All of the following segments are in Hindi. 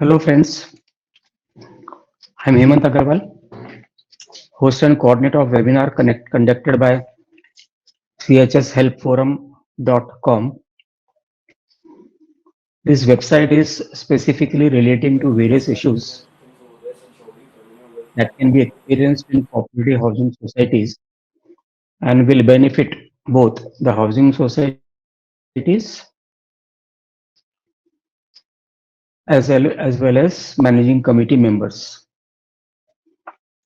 Hello friends, I'm Hemant Agarwal, host and coordinator of webinar conducted by chshelpforum.com. This website is specifically relating to various issues that can be experienced in cooperative housing societies and will benefit both the housing societies as well as managing committee members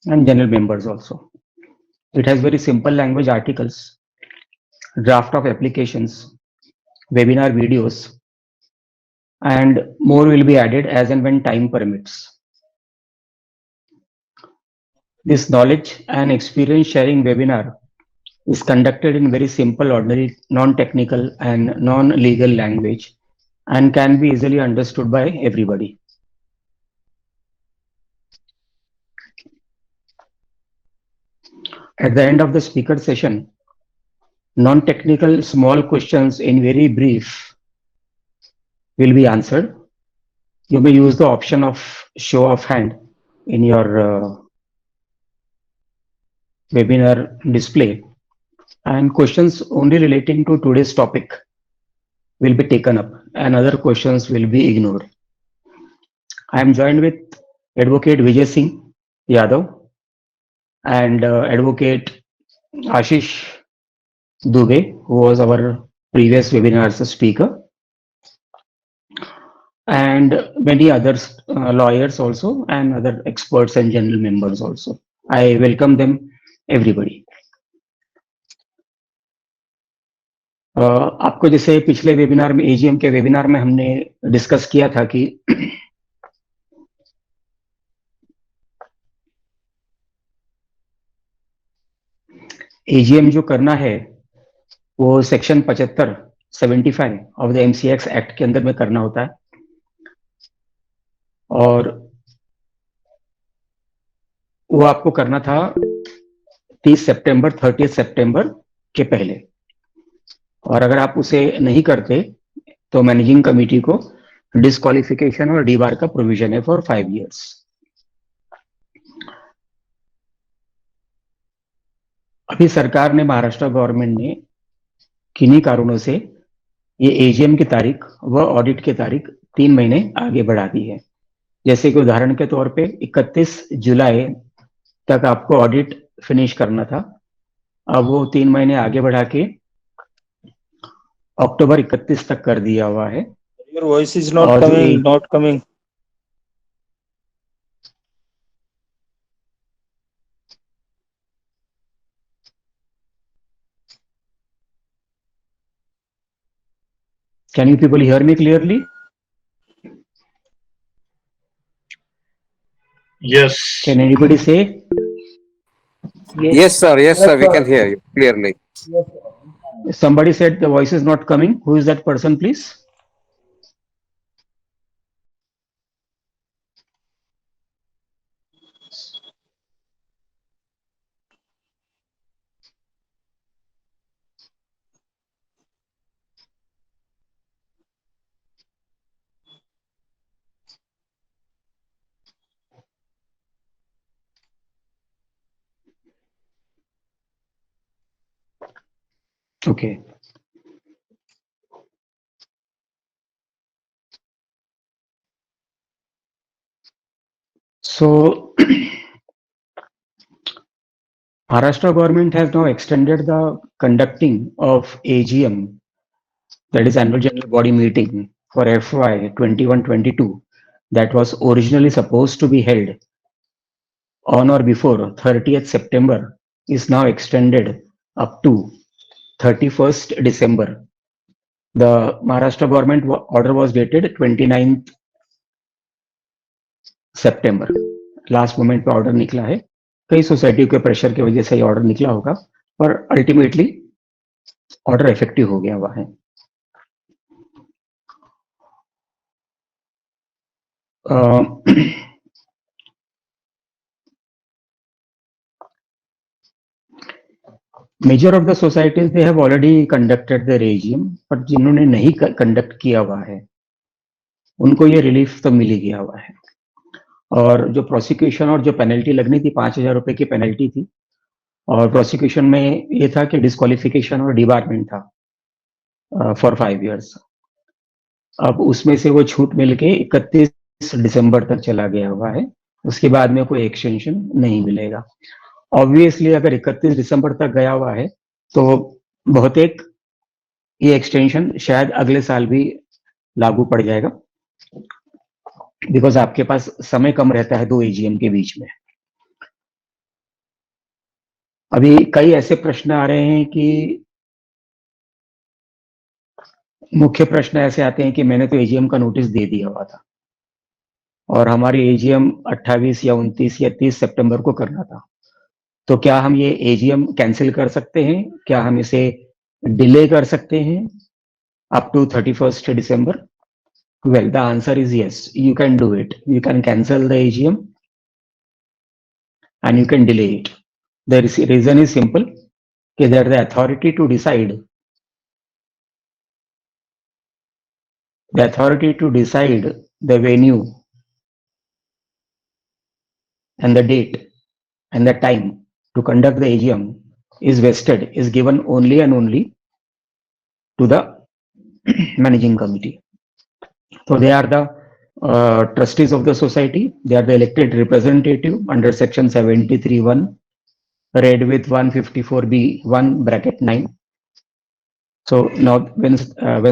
and general members also. It has very simple language articles, draft of applications, webinar videos, and more will be added as and when time permits. This knowledge and experience sharing webinar is conducted in very simple, ordinary, non-technical and non-legal language and can be easily understood by everybody. At the end of the speaker session, non-technical small questions in very brief will be answered. You may use the option of show of hand in your webinar display, and questions only relating to today's topic will be taken up and other questions will be ignored. I am joined with Advocate Vijay Singh Yadav and Advocate Ashish Dubey, who was our previous webinar's speaker, and many other lawyers also, and other experts and general members also. I welcome them, everybody. आपको जैसे पिछले वेबिनार में, एजीएम के वेबिनार में हमने डिस्कस किया था कि एजीएम जो करना है वो section 75 of the MCX act के अंदर में करना होता है, और वो आपको करना था 30 सितंबर 30 सितंबर के पहले, और अगर आप उसे नहीं करते तो मैनेजिंग कमेटी को डिस्क्वालिफिकेशन और डीबार का प्रोविजन है फॉर 5 years. अभी सरकार ने, महाराष्ट्र गवर्नमेंट ने किन्हीं कारणों से ये एजीएम की तारीख व ऑडिट की तारीख 3 महीने आगे बढ़ा दी है. जैसे कि उदाहरण के तौर पे 31 जुलाई तक आपको ऑडिट फिनिश करना था, अब वो 3 महीने आगे बढ़ा के अक्टूबर 31 तक कर दिया हुआ है. Your voice is not coming. Can you people hear me clearly? Yes. Can anybody say? Yes, sir. Yes, sir. We can hear you clearly. Somebody said the voice is not coming. Who is that person, please? Okay. So, Maharashtra government has now extended the conducting of AGM, that is annual general body meeting for FY 21-22, that was originally supposed to be held on or before 30th September, is now extended up to 31st December. The Maharashtra government order was dated 29th September. Last moment पे ऑर्डर निकला है, कई सोसाइटी के प्रेशर की वजह से ये ऑर्डर निकला होगा, पर अल्टीमेटली ऑर्डर इफेक्टिव हो गया हुआ है. Major of the societies they have already conducted their AGM, but जिन्होंने नहीं कंडक्ट किया हुआ है उनको ये रिलीफ तो मिल ही गया हुआ है। और जो प्रोसिक्यूशन और जो पेनल्टी लगनी थी, 5,000 रुपए की पेनल्टी थी, और प्रोसिक्यूशन में ये था कि डिस्क्वालिफिकेशन और डिबारमेंट था फॉर 5 इयर्स। अब उसमें से वो छूट मिल के 31 दिसंबर तक चला गया हुआ है, उसके बाद में कोई एक्सटेंशन नहीं मिलेगा। ऑब्वियसली अगर 31 दिसंबर तक गया हुआ है तो बहुतेक ये एक्सटेंशन शायद अगले साल भी लागू पड़ जाएगा, बिकॉज आपके पास समय कम रहता है 2 एजीएम के बीच में। अभी कई ऐसे प्रश्न आ रहे हैं कि मुख्य प्रश्न ऐसे आते हैं कि मैंने तो एजीएम का नोटिस दे दिया हुआ था और हमारी एजीएम 28 या 29 या 30 सितंबर को करना था, तो क्या हम ये एजीएम कैंसिल कर सकते हैं? क्या हम इसे डिले कर सकते हैं up to 31st December? Well, the answer is yes, you can do it. You can cancel the AGM and you can delay it. The reason is simple, that the authority to decide, the venue and the date and the time to conduct the AGM is vested, is given only and only to the managing committee. So they are the trustees of the society. They are the elected representative under section 73(1), read with 154(b)(1) bracket 9. So now when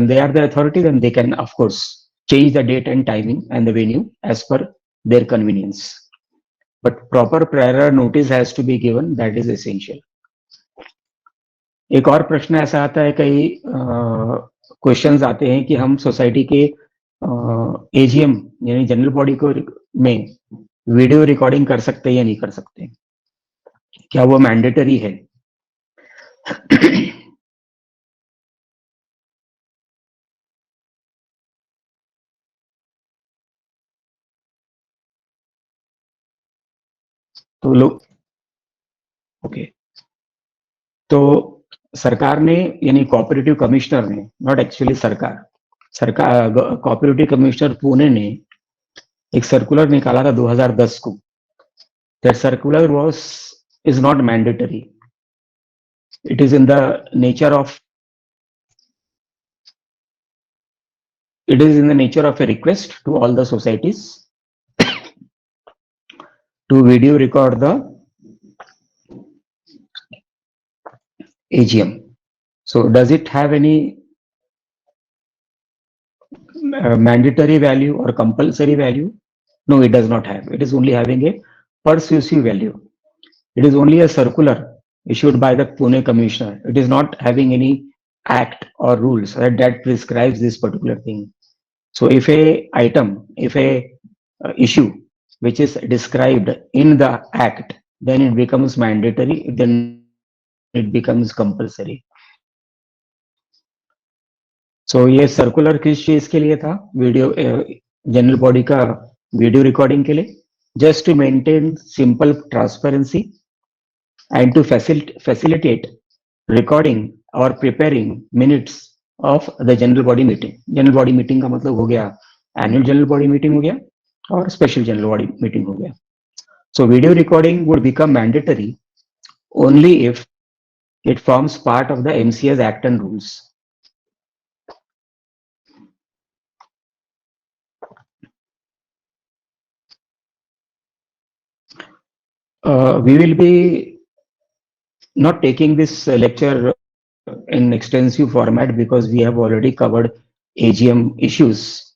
they are the authority, then they can of course change the date and timing and the venue as per their convenience. But proper prior notice has to be given, that is essential. एक और प्रश्न ऐसा आता है, कई क्वेश्चंस आते हैं कि हम सोसाइटी के एजीएम यानी जनरल बॉडी को में वीडियो रिकॉर्डिंग कर सकते हैं या नहीं कर सकते, क्या वो मैंडेटरी है? तो लोग ओके, तो सरकार ने यानी कोऑपरेटिव कमिश्नर ने, नॉट एक्चुअली सरकार कोऑपरेटिव कमिश्नर पुणे ने एक सर्कुलर निकाला था 2010 को। That circular is not mandatory, it is in the nature of a request to all the societies to video record the AGM. So does it have any mandatory value or compulsory value? No, it does not have. It is only having a persuasive value. It is only a circular issued by the Pune Commissioner. It is not having any act or rules that prescribes this particular thing. So if a issue which is described in the act, then it becomes mandatory, then it becomes compulsory. So ये सर्कुलर किस चीज के लिए था? वीडियो जनरल बॉडी का वीडियो रिकॉर्डिंग के लिए, just to maintain simple transparency and to facilitate recording और preparing minutes of the general body meeting. General body meeting का मतलब हो गया एनुअल जनरल बॉडी मीटिंग हो गया और स्पेशल जनरल बॉडी मीटिंग हो गया। So video recording would become mandatory only if it forms part of the MCA's Act and rules. We will be not taking this lecture in extensive format because we have already covered AGM issues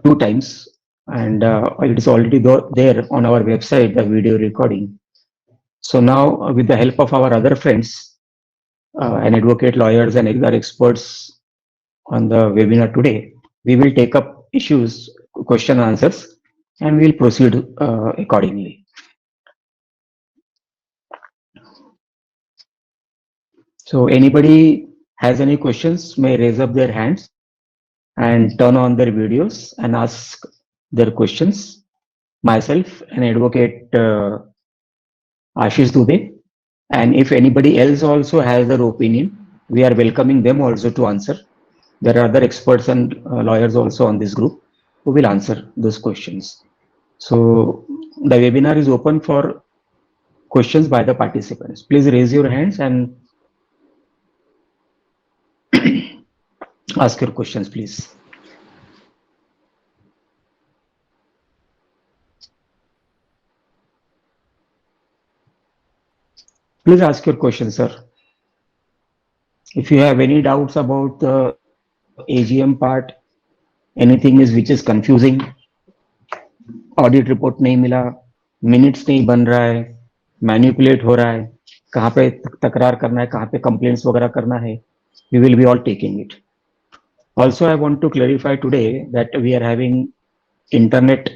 2 times, and it is already there on our website, the video recording. So now with the help of our other friends and advocate lawyers and other experts on the webinar today, we will take up issues, question answers, and we will proceed accordingly. So anybody has any questions may raise up their hands and turn on their videos and ask their questions. Myself and advocate Ashish Dubey, and if anybody else also has their opinion, we are welcoming them also to answer. There are other experts and lawyers also on this group. who will answer those questions. So the webinar is open for questions by the participants. Please raise your hands and ask your questions, please. Please ask your question, sir. If you have any doubts about the AGM part, anything is which is confusing, audit report नहीं मिला, मिनट्स नहीं बन रहा है, मैनिपुलेट हो रहा है, कहाँ पे तकरार करना है, कहाँ पे कंप्लेंट्स वगैरह करना है, we will be all taking it. Also, I want to clarify today that we are having internet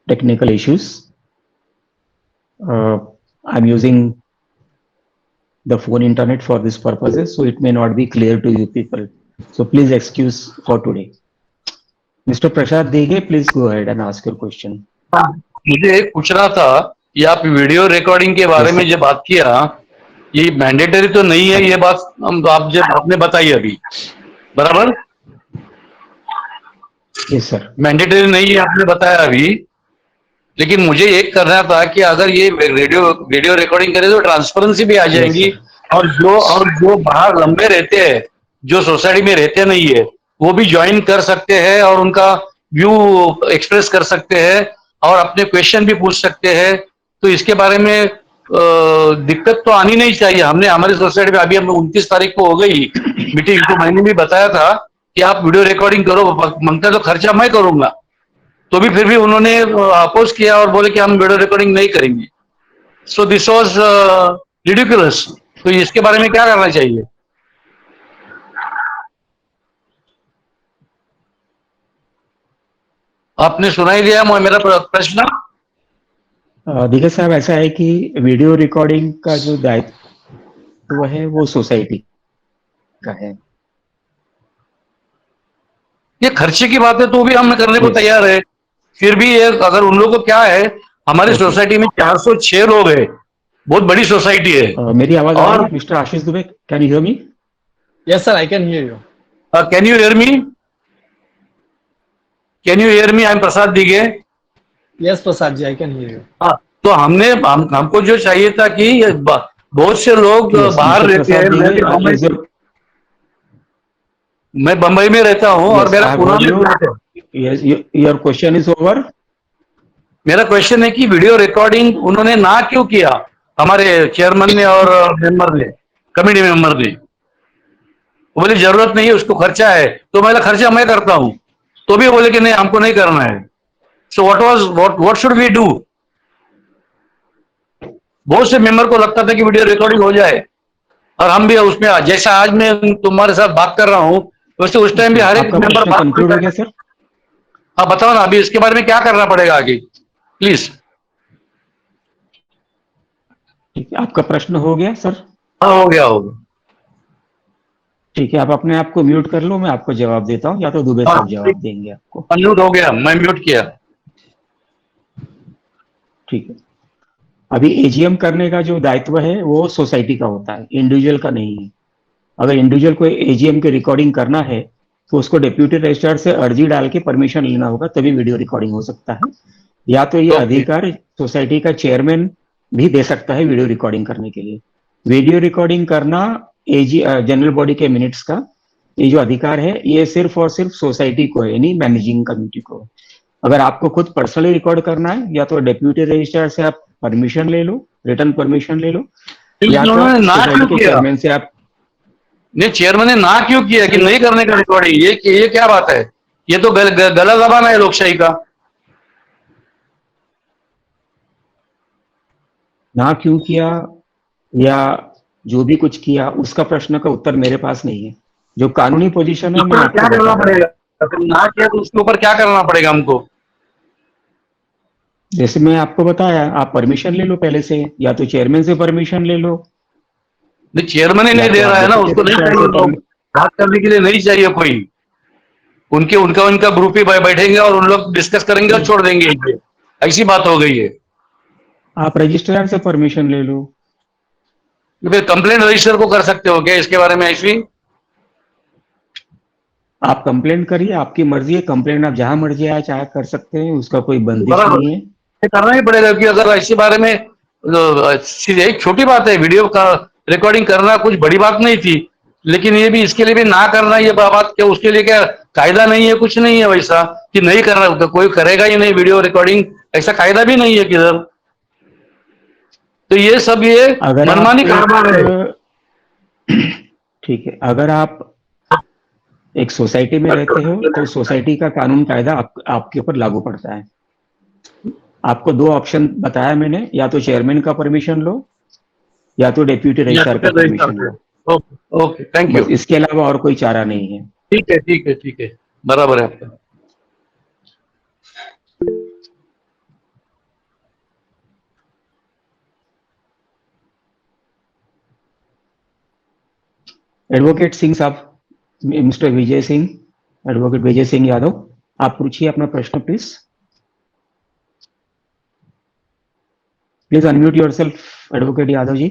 technical issues. I'm using the phone internet for this purposes, so it may not be clear to you people. So please excuse for today. Mr. Prashad Dege, please go ahead and ask your question. मुझे पूछ रहा था कि आप वीडियो रिकॉर्डिंग के बारे में जो बात किया, ये मैंडेटरी तो नहीं है, ये बात आप जब आपने बताई अभी, बराबर? Yes sir. मैंडेटरी नहीं है आपने बताया अभी, लेकिन मुझे एक करना था कि अगर ये वीडियो रिकॉर्डिंग करे तो ट्रांसपेरेंसी भी आ जाएगी, और जो बाहर लंबे रहते हैं, जो सोसाइटी में रहते नहीं है, वो भी ज्वाइन कर सकते हैं और उनका व्यू एक्सप्रेस कर सकते हैं और अपने क्वेश्चन भी पूछ सकते हैं। तो इसके बारे में दिक्कत तो आनी नहीं चाहिए। हमने हमारी सोसाइटी में अभी हम 29 तारीख को हो गई मीटिंग, तो मैंने भी बताया था कि आप वीडियो रिकॉर्डिंग करो, मांगता तो खर्चा मैं करूंगा, तो भी फिर भी उन्होंने अपोज किया और बोले कि हम वीडियो रिकॉर्डिंग नहीं करेंगे। So this was ridiculous. तो इसके बारे में क्या करना चाहिए? आपने सुना ही दिया मेरा प्रश्न। देखिए साहब, ऐसा है कि वीडियो रिकॉर्डिंग का जो दायित्व है वो सोसाइटी का है। ये खर्चे की बात है तो भी हम करने को तैयार है। फिर भी अगर उन लोगों को क्या है, हमारी सोसाइटी में 406 लोग है, बहुत बड़ी सोसाइटी है। मेरी आवाज आ रही है mister Ashish Dubey? Can you hear me? Yes sir, I can hear you. Can you hear me? Can you hear me? I am Prasad Dige. Yes Prasad ji, I can hear you. तो हमको जो चाहिए था कि बहुत से लोग बाहर रहते हैं। मैं बंबई में रहता हूँ और मेरा पुणे में। Your question is over. मेरा क्वेश्चन है कि वीडियो रिकॉर्डिंग उन्होंने ना क्यों किया, हमारे चेयरमैन ने और मेंबर ने, कमेटी मेंबर ने। बोले जरूरत नहीं है, उसको खर्चा है। तो मेरा खर्चा मैं करता हूं, तो भी बोले कि नहीं हमको नहीं करना है। So what should we do? बहुत से मेंबर को लगता था कि वीडियो रिकॉर्डिंग हो जाए और हम भी उसमें, जैसा आज मैं तुम्हारे साथ बात कर रहा हूं वैसे उस टाइम भी हर एक मेंबर कंक्लूड हो गया सर? हाँ बताओ ना, अभी इसके बारे में क्या करना पड़ेगा आगे, प्लीज। ठीक है, आपका प्रश्न हो गया सर? हाँ हो गया होगा। ठीक है, आप अपने आप को म्यूट कर लो, मैं आपको जवाब देता हूँ, या तो दुबे साहब जवाब देंगे आपको। म्यूट हो गया, मैं म्यूट किया। ठीक है, अभी एजीएम करने का जो दायित्व है वो सोसाइटी का होता है, इंडिविजुअल का नहीं है। अगर इंडिविजुअल को एजीएम की रिकॉर्डिंग करना है तो उसको डेप्यूटी रजिस्ट्रार से अर्जी डाल के परमिशन लेना होगा, तभी वीडियो रिकॉर्डिंग हो सकता है। या तो ये अधिकार सोसाइटी का चेयरमैन भी दे सकता है वीडियो रिकॉर्डिंग करने के लिए। वीडियो रिकॉर्डिंग करना जनरल बॉडी के मिनट्स का ये जो अधिकार है ये सिर्फ और सिर्फ सोसाइटी को है, यानी मैनेजिंग कमेटी को। अगर आपको खुद पर्सनली रिकॉर्ड करना है या तो डेप्यूटी रजिस्ट्रार से आप परमिशन ले लो, रिटर्न परमिशन ले लो, या तो सोसाइटी के चेयरमैन से आप। नहीं, चेयरमैन ने ना क्यों किया कि नहीं करने का रिकॉर्डिंग? ये क्या बात है? ये तो गलत जमाना है लोकशाही का। ना क्यों किया या जो भी कुछ किया उसका प्रश्न का उत्तर मेरे पास नहीं है। जो कानूनी पोजीशन है मैं आपको क्या करना पड़ेगा? ना किया तो उसके ऊपर क्या करना पड़ेगा हमको? जैसे मैं आपको बताया, आप परमिशन ले लो पहले से, या तो चेयरमैन से परमिशन ले लो। नहीं, चेयरमैन ही नहीं दे रहा है ना, उसको नहीं चाहिए, बात करने के लिए नहीं चाहिए कोई। उनका ग्रुप ही बैठेंगे और उन लोग डिस्कस करेंगे और छोड़ देंगे। ऐसी बात हो गई है। आप रजिस्ट्रार से परमिशन ले लो। फिर कंप्लेंट रजिस्टर को कर सकते हो क्या इसके बारे में? ऐसी आप कंप्लेंट करिए, आपकी मर्जी है, कंप्लेंट आप जहां मर्जी आए चाहे कर सकते हैं, उसका कोई बंदिश बराबर, नहीं है। ये करना ही पड़ेगा कि अगर इसी बारे में सीधे एक छोटी बात है, वीडियो का रिकॉर्डिंग करना कुछ बड़ी बात नहीं थी, लेकिन ये भी इसके लिए भी ना करना, ये बात क्या उसके लिए क्या कायदा नहीं है, कुछ नहीं है वैसा कि नहीं करना, तो कोई करेगा ही नहीं वीडियो रिकॉर्डिंग, ऐसा कायदा भी नहीं है किधर। तो ये सब ये अगर आप मनमानी कारोबार है। ठीक है, अगर आप एक सोसाइटी में रहते हो तो सोसाइटी का कानून कायदा आपके ऊपर लागू पड़ता है। आपको दो ऑप्शन बताया मैंने, या तो चेयरमैन का परमिशन लो या तो डेप्यूटी रजिस्ट्रार का permission low, okay okay, thank you. बस इसके अलावा और कोई चारा नहीं है। ठीक है ठीक है ठीक है, बराबर है आपका। एडवोकेट सिंह साहब, मिस्टर विजय सिंह, एडवोकेट विजय सिंह यादव, आप पूछिए अपना प्रश्न please. Please unmute yourself, advocate Yadav ji.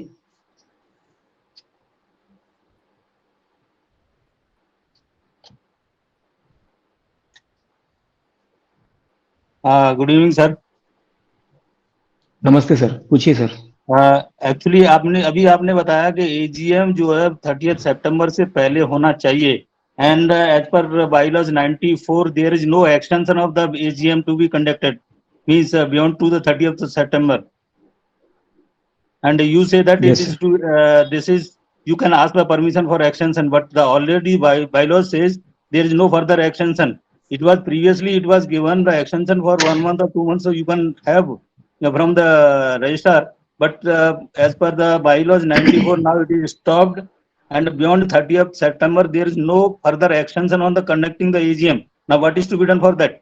Good evening sir. नमस्ते सर, पूछिए सर। एक्चुअली आपने बताया कि एजीएम जो है 30 सितंबर से पहले होना चाहिए, and as per bylaws 94 there is no extension of the AGM to be conducted, means beyond to the 30th September, and you say that Yes, it is sir. to this is you can ask the permission for extension, but the already bylaw says there is no further extension. It was previously it was given the extension for 1 month or 2 months, so you can have from the registrar, but as per the bylaws 94 now it is stopped, and beyond 30th September there is no further extension on the conducting the AGM. Now what is to be done for that?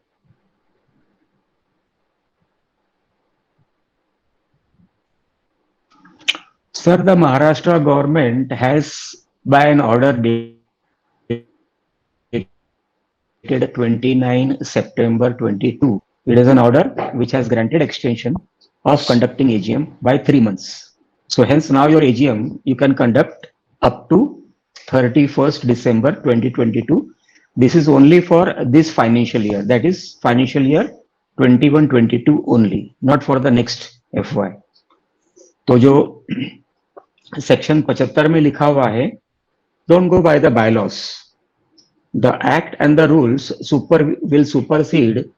Sir, the Maharashtra government has, by an order dated 29 September 22, it is an order which has granted extension of conducting AGM by 3 months. So hence now your AGM you can conduct up to 31st December 2022. This is only for this financial year, that is financial year 21-22 only, not for the next FY. तो जो सेक्शन 75 में लिखा हुआ है, don't go by the bylaws. The act and the rules will supersede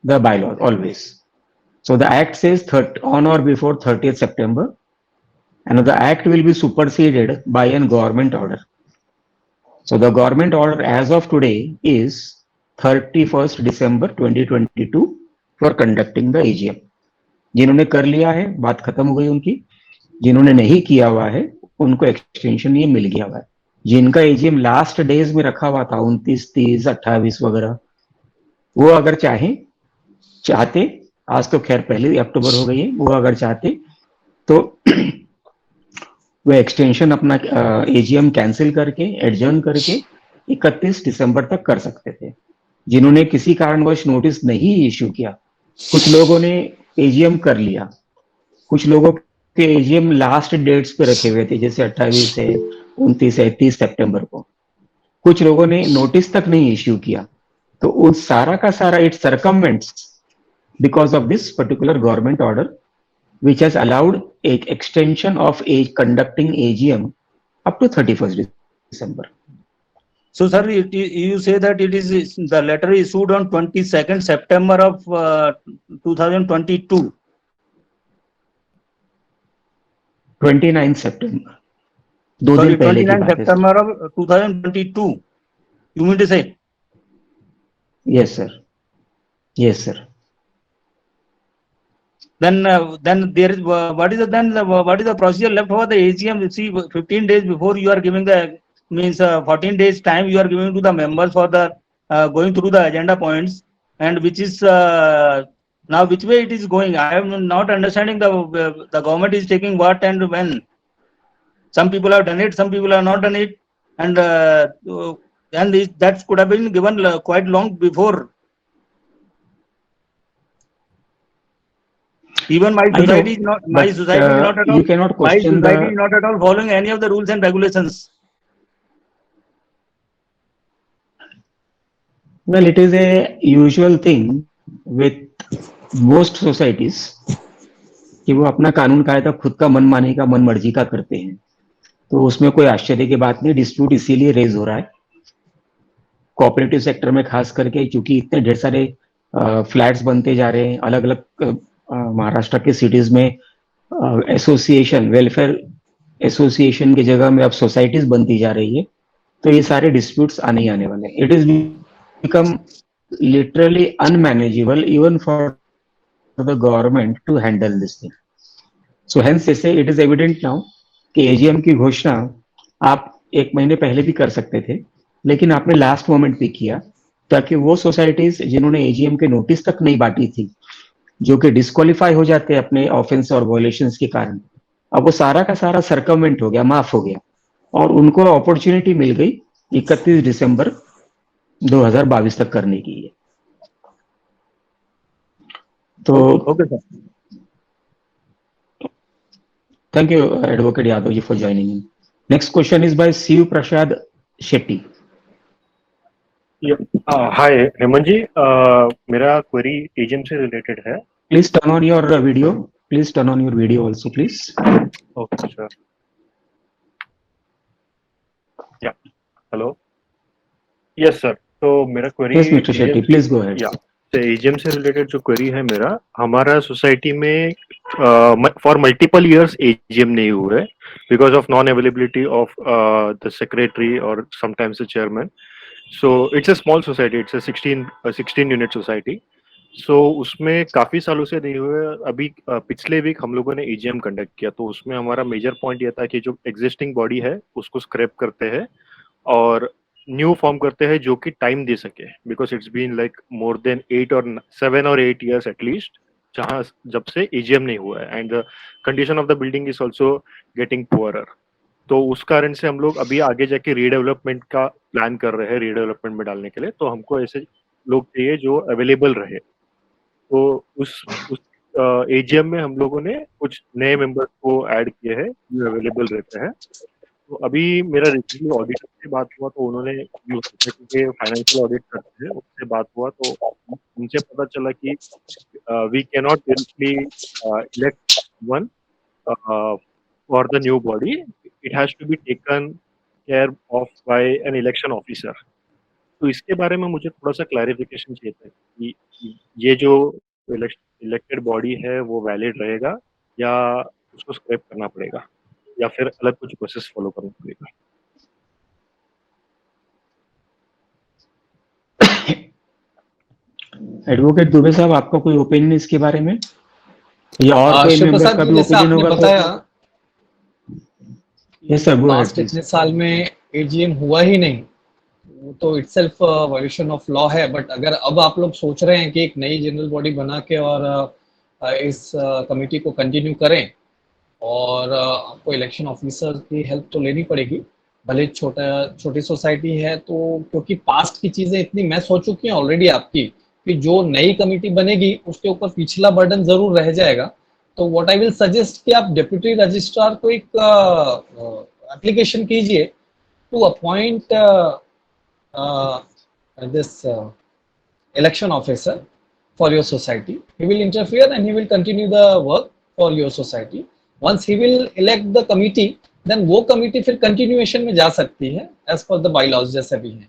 the bylaws always. So the act says on or before 30th September, and the act will be superseded by a government order. So the government order as of today is 31st December 2022 for conducting the AGM. जिन्होंने कर लिया है बात खत्म हो गई उनकी, जिन्होंने नहीं किया हुआ है उनको एक्सटेंशन ये मिल गया हुआ है। जिनका एजीएम लास्ट डेज में रखा हुआ था 29, 30, 28 वगैरह, वो अगर चाहते, आज तो खैर पहले अक्टूबर हो गई है, वो अगर चाहते तो वो एक्सटेंशन अपना एजीएम कैंसिल करके एडजर्न करके 31 दिसंबर तक कर सकते थे। जिन्होंने किसी कारणवश नोटिस नहीं इश्यू किया, कुछ लोगों ने एजीएम कर लिया, कुछ लोगों के एजीएम लास्ट डेट्स पे रखे हुए थे, जैसे 28 है, 29 है, 30 सितंबर को, कुछ लोगों ने नोटिस तक नहीं इश्यू किया, तो उन सारा का सारा it circumvents because of this particular government order which has allowed a extension of conducting AGM up to 31st December. So, sir, you say that it is the letter issued on 22nd September of 2022. 29 September. Sorry, 29 September of 2022. You mean to say? Yes, sir. Yes, sir. Then there is what is the procedure left for the AGM? See, 15 days before you are giving the 14 days time you are giving to the members for the going through the agenda points, and which is now which way it is going. I am not understanding the government is taking what and when. Some people have done it, some people have not done it, and that could have been given quite long before. Even my society is not at all. You cannot question my society is not at all following any of the rules and regulations. Well, it is a usual thing with most societies कि वो अपना कानून कायदा खुद का मन माने का मन मर्जी का करते हैं, तो उसमें कोई आश्चर्य की बात नहीं। डिस्प्यूट इसीलिए रेज हो रहा है कोऑपरेटिव सेक्टर में, खास करके क्योंकि इतने ढेर सारे फ्लैट्स बनते जा रहे हैं अलग अलग महाराष्ट्र के सिटीज में। एसोसिएशन, वेलफेयर एसोसिएशन की जगह में अब सोसाइटीज बनती जा रही है, तो ये सारे डिस्प्यूट्स आने ही आने वाले हैं। It is become literally unmanageable even for the government to handle this thing. So hence जैसे इट इज एविडेंट नाउ कि एजीएम की घोषणा आप एक महीने पहले भी कर सकते थे, लेकिन आपने लास्ट मोमेंट पे किया ताकि वो सोसाइटीज जिन्होंने एजीएम के नोटिस तक नहीं बांटी थी, जो कि डिस्क्वालीफाई हो जाते हैं अपने ऑफेंस और वायलेशंस के कारण, अब वो सारा का सारा सर्कमवेंट हो गया, माफ हो गया, और उनको अपॉर्चुनिटी मिल गई 31 दिसंबर 2022 तक करने की है। तो okay sir, thank you, Advocate Yadav ji, for joining in. Next question is by Shiv Prasad Shetty. हाय हेमंत जी, मेरा क्वेरी एजीएम से रिलेटेड है। Please turn on your video. Please turn on your video also, please. Okay sir, या हेलो, यस सर। तो मेरा query Yes, Mr. Shetty, please go ahead. या एजीएम से रिलेटेड जो क्वेरी है मेरा, हमारा सोसाइटी में फॉर मल्टीपल इयर्स एजीएम नहीं हुआ है because of non availability of the secretary और sometimes the chairman. So it's a small society, it's a 16 unit society. So उसमें काफी सालों से नहीं हुए। अभी पिछले वीक हम लोगों ने एजीएम कंडक्ट किया, तो उसमें हमारा मेजर पॉइंट ये था कि जो एग्जिस्टिंग बॉडी है उसको स्क्रैप करते हैं और न्यू फॉर्म करते हैं जो कि टाइम दे सके, because it's been like more than 7 और 8 ईयर्स एटलीस्ट जहां जब से एजीएम नहीं हुआ है, and the condition of the building is also getting poorer. तो उस कारण से हम लोग अभी आगे जाके रीडेवलपमेंट का प्लान कर रहे हैं, रीडेवलपमेंट में डालने के लिए। तो हमको ऐसे लोग चाहिए जो अवेलेबल रहे। तो उस एजीएम में हम लोगों ने कुछ नए मेंबर्स को ऐड किए हैं जो अवेलेबल रहते हैं। तो अभी मेरा रिसेंटली ऑडिटर से बात हुआ, तो उन्होंने जो सोसाइटी के फाइनेंशियल ऑडिट करते हैं उससे बात हुआ, तो उनसे पता चला कि we can not directly elect one for the new body, it has to be taken care of by an election officer. तो इसके बारे में मुझे थोड़ा सा क्लैरिफिकेशन चाहिए था कि ये जो इलेक्टेड बॉडी है वो वैलिड रहेगा या उसको स्क्रैप करना पड़ेगा या फिर अलग कुछ प्रोसेस फॉलो करना पड़ेगा। एडवोकेट दुबे साहब, आपका कोई ओपिनियन इसके बारे में, या और कोई शिव मेंबर प्रसाद का जी, भी जैसे ओपिनियन आपने होगा? बताया yes sir, go ahead last please. इतने साल में एजीएम हुआ ही नहीं, वो तो इटसेल्फ वायलेशन ऑफ लॉ है। बट अगर अब आप लोग सोच रहे हैं कि एक नई जनरल बॉडी बना के और इस कमेटी को कंटिन्यू करें, और आपको इलेक्शन ऑफिसर की हेल्प तो लेनी पड़ेगी, भले छोटी सोसाइटी है तो, क्योंकि पास्ट की चीजें इतनी मैं सोच चुकी हूँ ऑलरेडी आपकी, कि जो नई कमेटी बनेगी उसके ऊपर पिछला बर्डन जरूर रह जाएगा। तो व्हाट आई विल सजेस्ट कि आप डिप्यूटी रजिस्ट्रार को एक एप्लीकेशन कीजिए to appoint this election officer for your society. He will interfere and he will continue the work for your society. Once he will elect the committee, then वो committee फिर continuation में जा सकती है as per the bylaws जैसे भी है।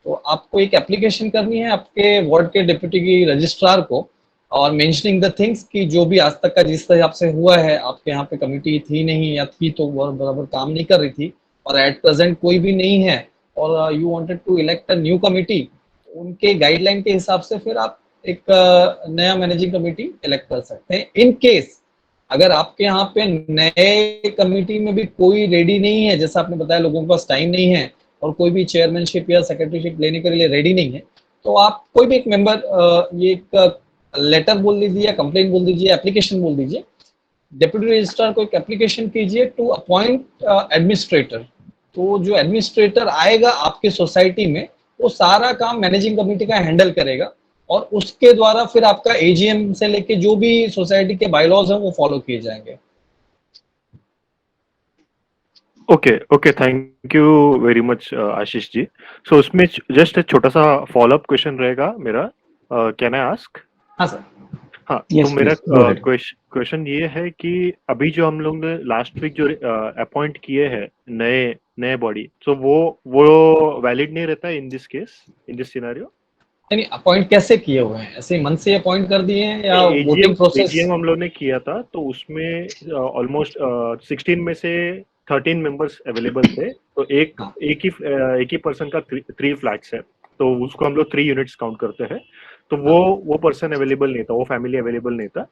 तो आपको एक एप्लीकेशन करनी है आपके वार्ड के डिप्यूटी रजिस्ट्रार को, और मेंशनिंग द थिंग्स कि जो भी आज तक का जिस हिसाब से हुआ है, आपके यहाँ पे कमेटी थी नहीं, या थी तो वो बराबर काम नहीं कर रही थी, और एट प्रेजेंट कोई भी नहीं है, और you wanted to elect a new committee, उनके गाइडलाइन के हिसाब से फिर आप एक नया मैनेजिंग कमेटी इलेक्ट कर सकते हैं। इन केस अगर आपके यहाँ पे नए कमेटी में भी कोई रेडी नहीं है, जैसा आपने बताया लोगों के पास टाइम नहीं है और कोई भी चेयरमैनशिप या सेक्रेटरीशिप लेने के लिए रेडी नहीं है, तो आप कोई भी एक मेंबर ये एक लेटर बोल दीजिए या कंप्लेंट बोल दीजिए, एप्लीकेशन बोल दीजिए, डिप्यूटी रजिस्ट्रार को एक एप्लीकेशन कीजिए टू अपॉइंट एडमिनिस्ट्रेटर। तो जो एडमिनिस्ट्रेटर आएगा आपके सोसाइटी में, वो सारा काम मैनेजिंग कमेटी का हैंडल करेगा, और उसके द्वारा फिर आपका एजीएम से लेके जो भी सोसाइटी के बायलॉज हैं वो फॉलो किए जाएंगे। Okay thank you very much Ashish ji. So उसमें जस्ट एक छोटा सा फॉलो अप क्वेश्चन रहेगा मेरा. Can I ask? हाँ सर. हाँ, तो Yes, मेरा please, go ahead. क्वेश्चन ये है कि अभी जो हम लोग ने लास्ट वीक जो अपॉइंट किए हैं नए नए बॉडी, तो वो वैलिड नहीं रहता in this case, in this scenario? यानी अपॉइंट कैसे किए हुए हैं? ऐसे मन से अपॉइंट कर दिए हैं या एजीएम वोटिंग प्रोसेस? एजीएम हम लोग ने किया था, तो उसमें ऑलमोस्ट 16 में से 13 मेंबर्स अवेलेबल थे. तो हाँ. एक ही पर्सन का 3 फ्लैग्स है, तो उसको हम लोग 3 यूनिट्स काउंट करते हैं. तो वो पर्सन अवेलेबल नहीं था, वो फैमिली अवेलेबल नहीं था.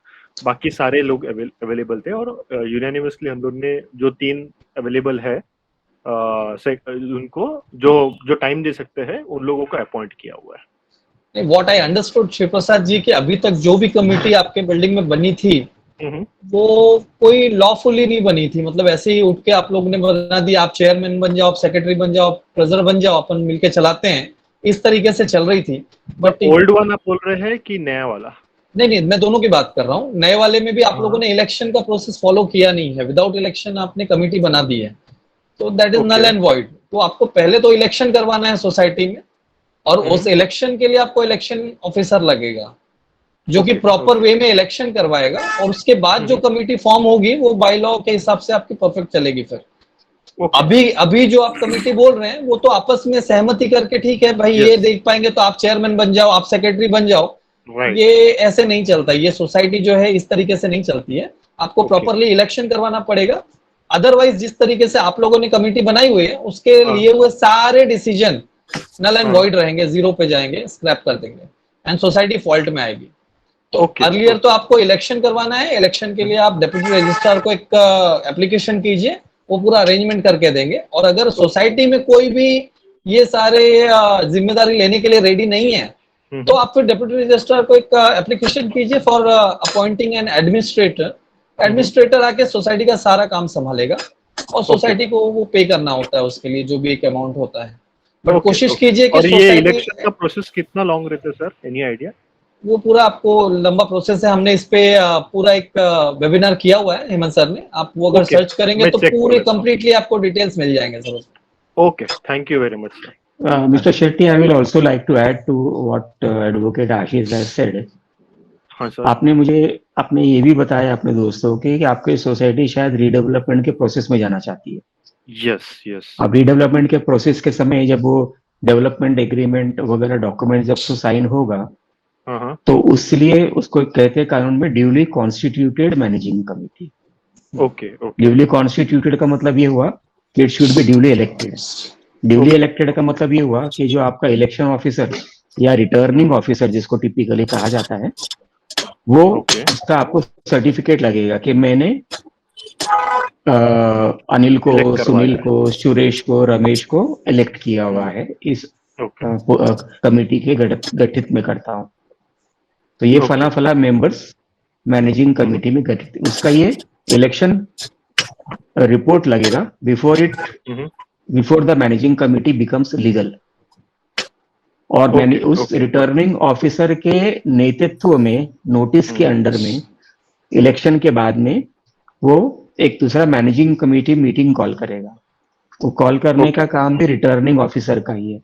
बाकी सारे लोग अवेलेबल थे और यूनानिमसली हम लोग ने जो 3 अवेलेबल है उनको जो टाइम दे सकते हैं उन लोगों को अपॉइंट किया हुआ है. What I understood Shiv Prasad ji कि अभी तक जो भी कमेटी आपके बिल्डिंग में बनी थी वो कोई लॉफुली नहीं बनी थी. मतलब ऐसे ही उठ के आप लोग ने बना दिया, आप चेयरमैन बन जाओ, आप सेक्रेटरी बन जाओ, ट्रेजरर बन जाओ, अपन मिलके चलाते हैं, इस तरीके से चल रही थी. बट ओल्ड वन आप बोल रहे हैं कि नया वाला? नहीं, मैं दोनों की बात कर रहा हूँ. नए वाले में भी आप लोगों ने इलेक्शन का प्रोसेस फॉलो किया नहीं है. विदाउट इलेक्शन आपने कमेटी बना दी है, तो that is null and void. तो आपको पहले तो इलेक्शन करवाना है सोसाइटी में, और उस इलेक्शन के लिए आपको इलेक्शन ऑफिसर लगेगा जो कि प्रॉपर वे में इलेक्शन करवाएगा. और उसके बाद जो कमेटी फॉर्म होगी वो बाय लॉ के हिसाब से आपकी परफेक्ट चलेगी. फिर अभी जो आप कमेटी बोल रहे हैं वो तो आपस में सहमति करके, ठीक है भाई ये देख पाएंगे तो आप चेयरमैन बन जाओ, आप सेक्रेटरी बन जाओ. ये ऐसे नहीं चलता. ये सोसाइटी जो है इस तरीके से नहीं चलती है. आपको प्रॉपरली इलेक्शन करवाना पड़ेगा. अदरवाइज जिस तरीके से आप लोगों ने कमेटी बनाई हुई है उसके लिए हुए सारे डिसीजन नल एंड वॉइड रहेंगे, जीरो पे जाएंगे, स्क्रैप कर देंगे एंड सोसाइटी फॉल्ट में आएगी. तो अर्लियर तो आपको इलेक्शन करवाना है. इलेक्शन के लिए आप डिप्टी रजिस्ट्रार को एक एप्लीकेशन कीजिए, वो पूरा अरेंजमेंट करके देंगे. और अगर सोसाइटी में कोई भी ये सारे जिम्मेदारी लेने के लिए रेडी नहीं है तो आप फिर डिप्टी रजिस्ट्रार को एक एप्लीकेशन कीजिए for appointing an administrator. Administrator आके सोसाइटी का सारा काम संभालेगा और सोसाइटी को वो पे करना होता है उसके लिए जो भी एक अमाउंट होता है. बट कोशिश कीजिए कि और ये इलेक्शन का प्रोसेस कितना लॉन्ग रहता है सर? Any idea? वो पूरा आपको लंबा प्रोसेस है. हमने इस पे पूरा एक वेबिनार किया हुआ है हेमंत सर ने. आप वो अगर सर्च करेंगे तो पूरे कंप्लीटली आपको डिटेल्स मिल जाएंगे sir. Okay, thank you very much sir. Mr. Shetty, I will also like to add to what Advocate Ashish has said. हाँ सर. आपने ये भी बताया अपने दोस्तों के कि आपकी सोसाइटी शायद रीडेवलपमेंट के प्रोसेस में जाना चाहती है. यस. अब रीडेवलपमेंट के प्रोसेस के समय जब वो डेवलपमेंट एग्रीमेंट वगैरह डॉक्यूमेंट जब साइन होगा तो उसलिए उसको कहते हैं कानून में duly constituted managing committee. Okay. Duly constituted का मतलब ये हुआ कि it should be duly elected. Duly elected का मतलब ये हुआ कि जो आपका इलेक्शन ऑफिसर या रिटर्निंग ऑफिसर जिसको टिपिकली कहा जाता है वो उसका आपको सर्टिफिकेट लगेगा कि मैंने अनिल को, सुनील को, सुरेश को, रमेश को इलेक्ट किया हुआ है, इस कमेटी के गठित में करता हूं. तो ये फला फला मेंबर्स मैनेजिंग कमेटी में गठित, उसका ये इलेक्शन रिपोर्ट लगेगा before the managing committee becomes legal. और मैंने उस रिटर्निंग ऑफिसर के नेतृत्व में नोटिस के अंडर में इलेक्शन के बाद में वो एक दूसरा मैनेजिंग कमेटी मीटिंग कॉल करेगा. वो कॉल करने का काम भी रिटर्निंग ऑफिसर का ही है.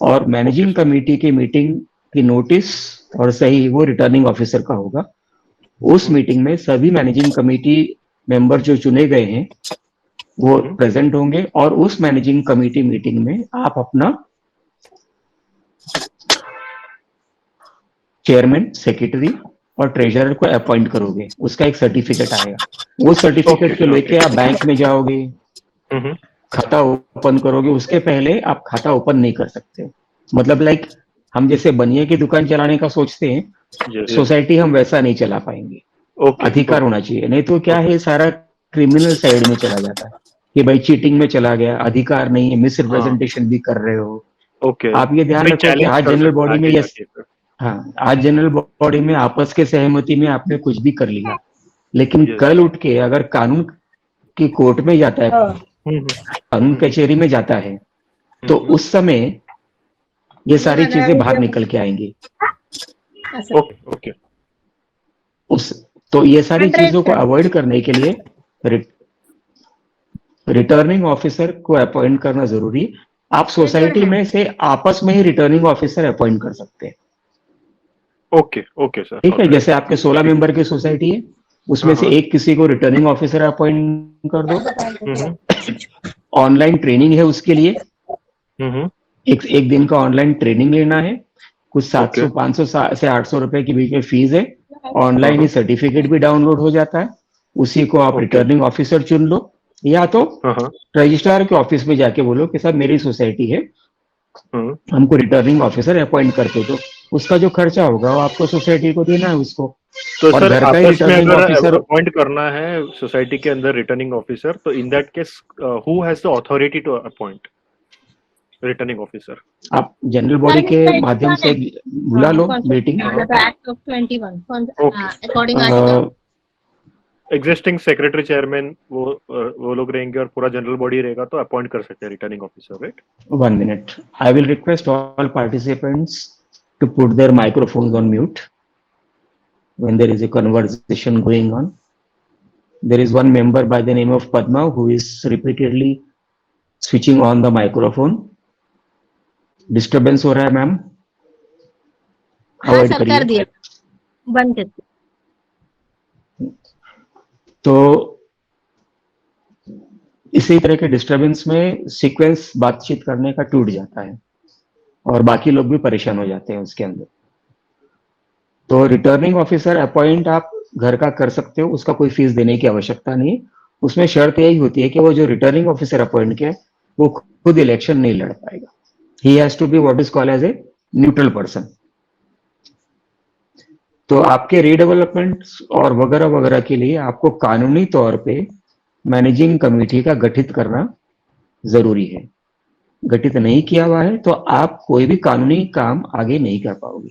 और मैनेजिंग कमेटी की मीटिंग की नोटिस और सही वो रिटर्निंग ऑफिसर का होगा. उस मीटिंग में सभी मैनेजिंग कमेटी मेंबर जो चुने गए हैं वो प्रेजेंट होंगे और उस मैनेजिंग कमेटी मीटिंग में आप अपना चेयरमैन, सेक्रेटरी और ट्रेजरर को अपॉइंट करोगे. उसका एक सर्टिफिकेट आएगा. वो सर्टिफिकेट के लेके आप बैंक में जाओगे, खाता ओपन करोगे. उसके पहले आप खाता ओपन नहीं कर सकते. मतलब लाइक हम जैसे बनिए की दुकान चलाने का सोचते हैं, सोसाइटी हम वैसा नहीं चला पाएंगे. अधिकार होना चाहिए, नहीं तो क्या है सारा क्रिमिनल साइड में चला जाता है कि भाई चीटिंग में चला गया, अधिकार नहीं है, मिस रिप्रेजेंटेशन भी कर रहे हो. आप ये ध्यान रखो कि आज जनरल बॉडी में आज जनरल बॉडी में आपस के सहमति में आपने कुछ भी कर लिया, लेकिन कल उठ के अगर कानून की कोर्ट में जाता है, कानून कचहरी में जाता है, तो उस समय ये सारी चीजें बाहर निकल के आएंगी. तो ये सारी चीजों को अवॉइड करने के लिए रिटर्निंग ऑफिसर को अपॉइंट करना जरूरी है। आप सोसाइटी में से आपस में ही रिटर्निंग ऑफिसर अपॉइंट कर सकते हैं। ओके ओके सर, ठीक है, जैसे आपके 16 मेंबर की सोसाइटी है, उसमें से हाँ। एक किसी को रिटर्निंग ऑफिसर अपॉइंट कर दो। हम्म ऑनलाइन ट्रेनिंग है उसके लिए, हम्म एक दिन का ऑनलाइन ट्रेनिंग लेना है। कुछ 700 ओके 500 से 800 रुपए के बीच में फीस है। ऑनलाइन ही हाँ सर्टिफिकेट भी डाउनलोड हो जाता है। उसी को आप ओके रिटर्निंग ऑफिसर चुन लो, या तो हाँ रजिस्ट्रार के ऑफिस में जाके बोलो कि सर मेरी सोसाइटी है, हाँ। हमको रिटर्निंग ऑफिसर अपॉइंट करके दो। उसका जो खर्चा होगा वो आपको सोसाइटी को देना है उसको। तो और सर घर का ही आपस में रिटर्निंग अगर ऑफिसर, अपॉइंट करना है सोसाइटी के अंदर रिटर्निंग ऑफिसर, तो in that case who has the authority to appoint returning officer? आप जनरल बॉडी के माध्यम से बुला लो meeting. Act of 21 Okay. according article existing secretary chairman वो लोग रहेंगे और पूरा जनरल बॉडी रहेगा, तो अपॉइंट कर सकते हैं returning officer, right? 1 minute. I will request all participants to put their microphones on mute when there is a conversation going on. There is one member by the name of Padma who is repeatedly switching on the microphone. Disturbance हो रहा है मैम, हाँ अवॉइड सर कर करिए। दिया, बंद कर दिया। तो इसी तरह के डिस्टरबेंस में सीक्वेंस बातचीत करने का टूट जाता है और बाकी लोग भी परेशान हो जाते हैं उसके अंदर। तो रिटर्निंग ऑफिसर अपॉइंट आप घर का कर सकते हो, उसका कोई फीस देने की आवश्यकता नहीं। उसमें शर्त यही होती है कि वो जो रिटर्निंग ऑफिसर अपॉइंट किया है वो खुद इलेक्शन नहीं लड़ पाएगा। He has to be what is called as a neutral person. तो आपके रीडेवलपमेंट और वगैरह वगैरह के लिए आपको कानूनी तौर पे मैनेजिंग कमेटी का गठित करना जरूरी है। गठित नहीं किया हुआ है तो आप कोई भी कानूनी काम आगे नहीं कर पाओगे।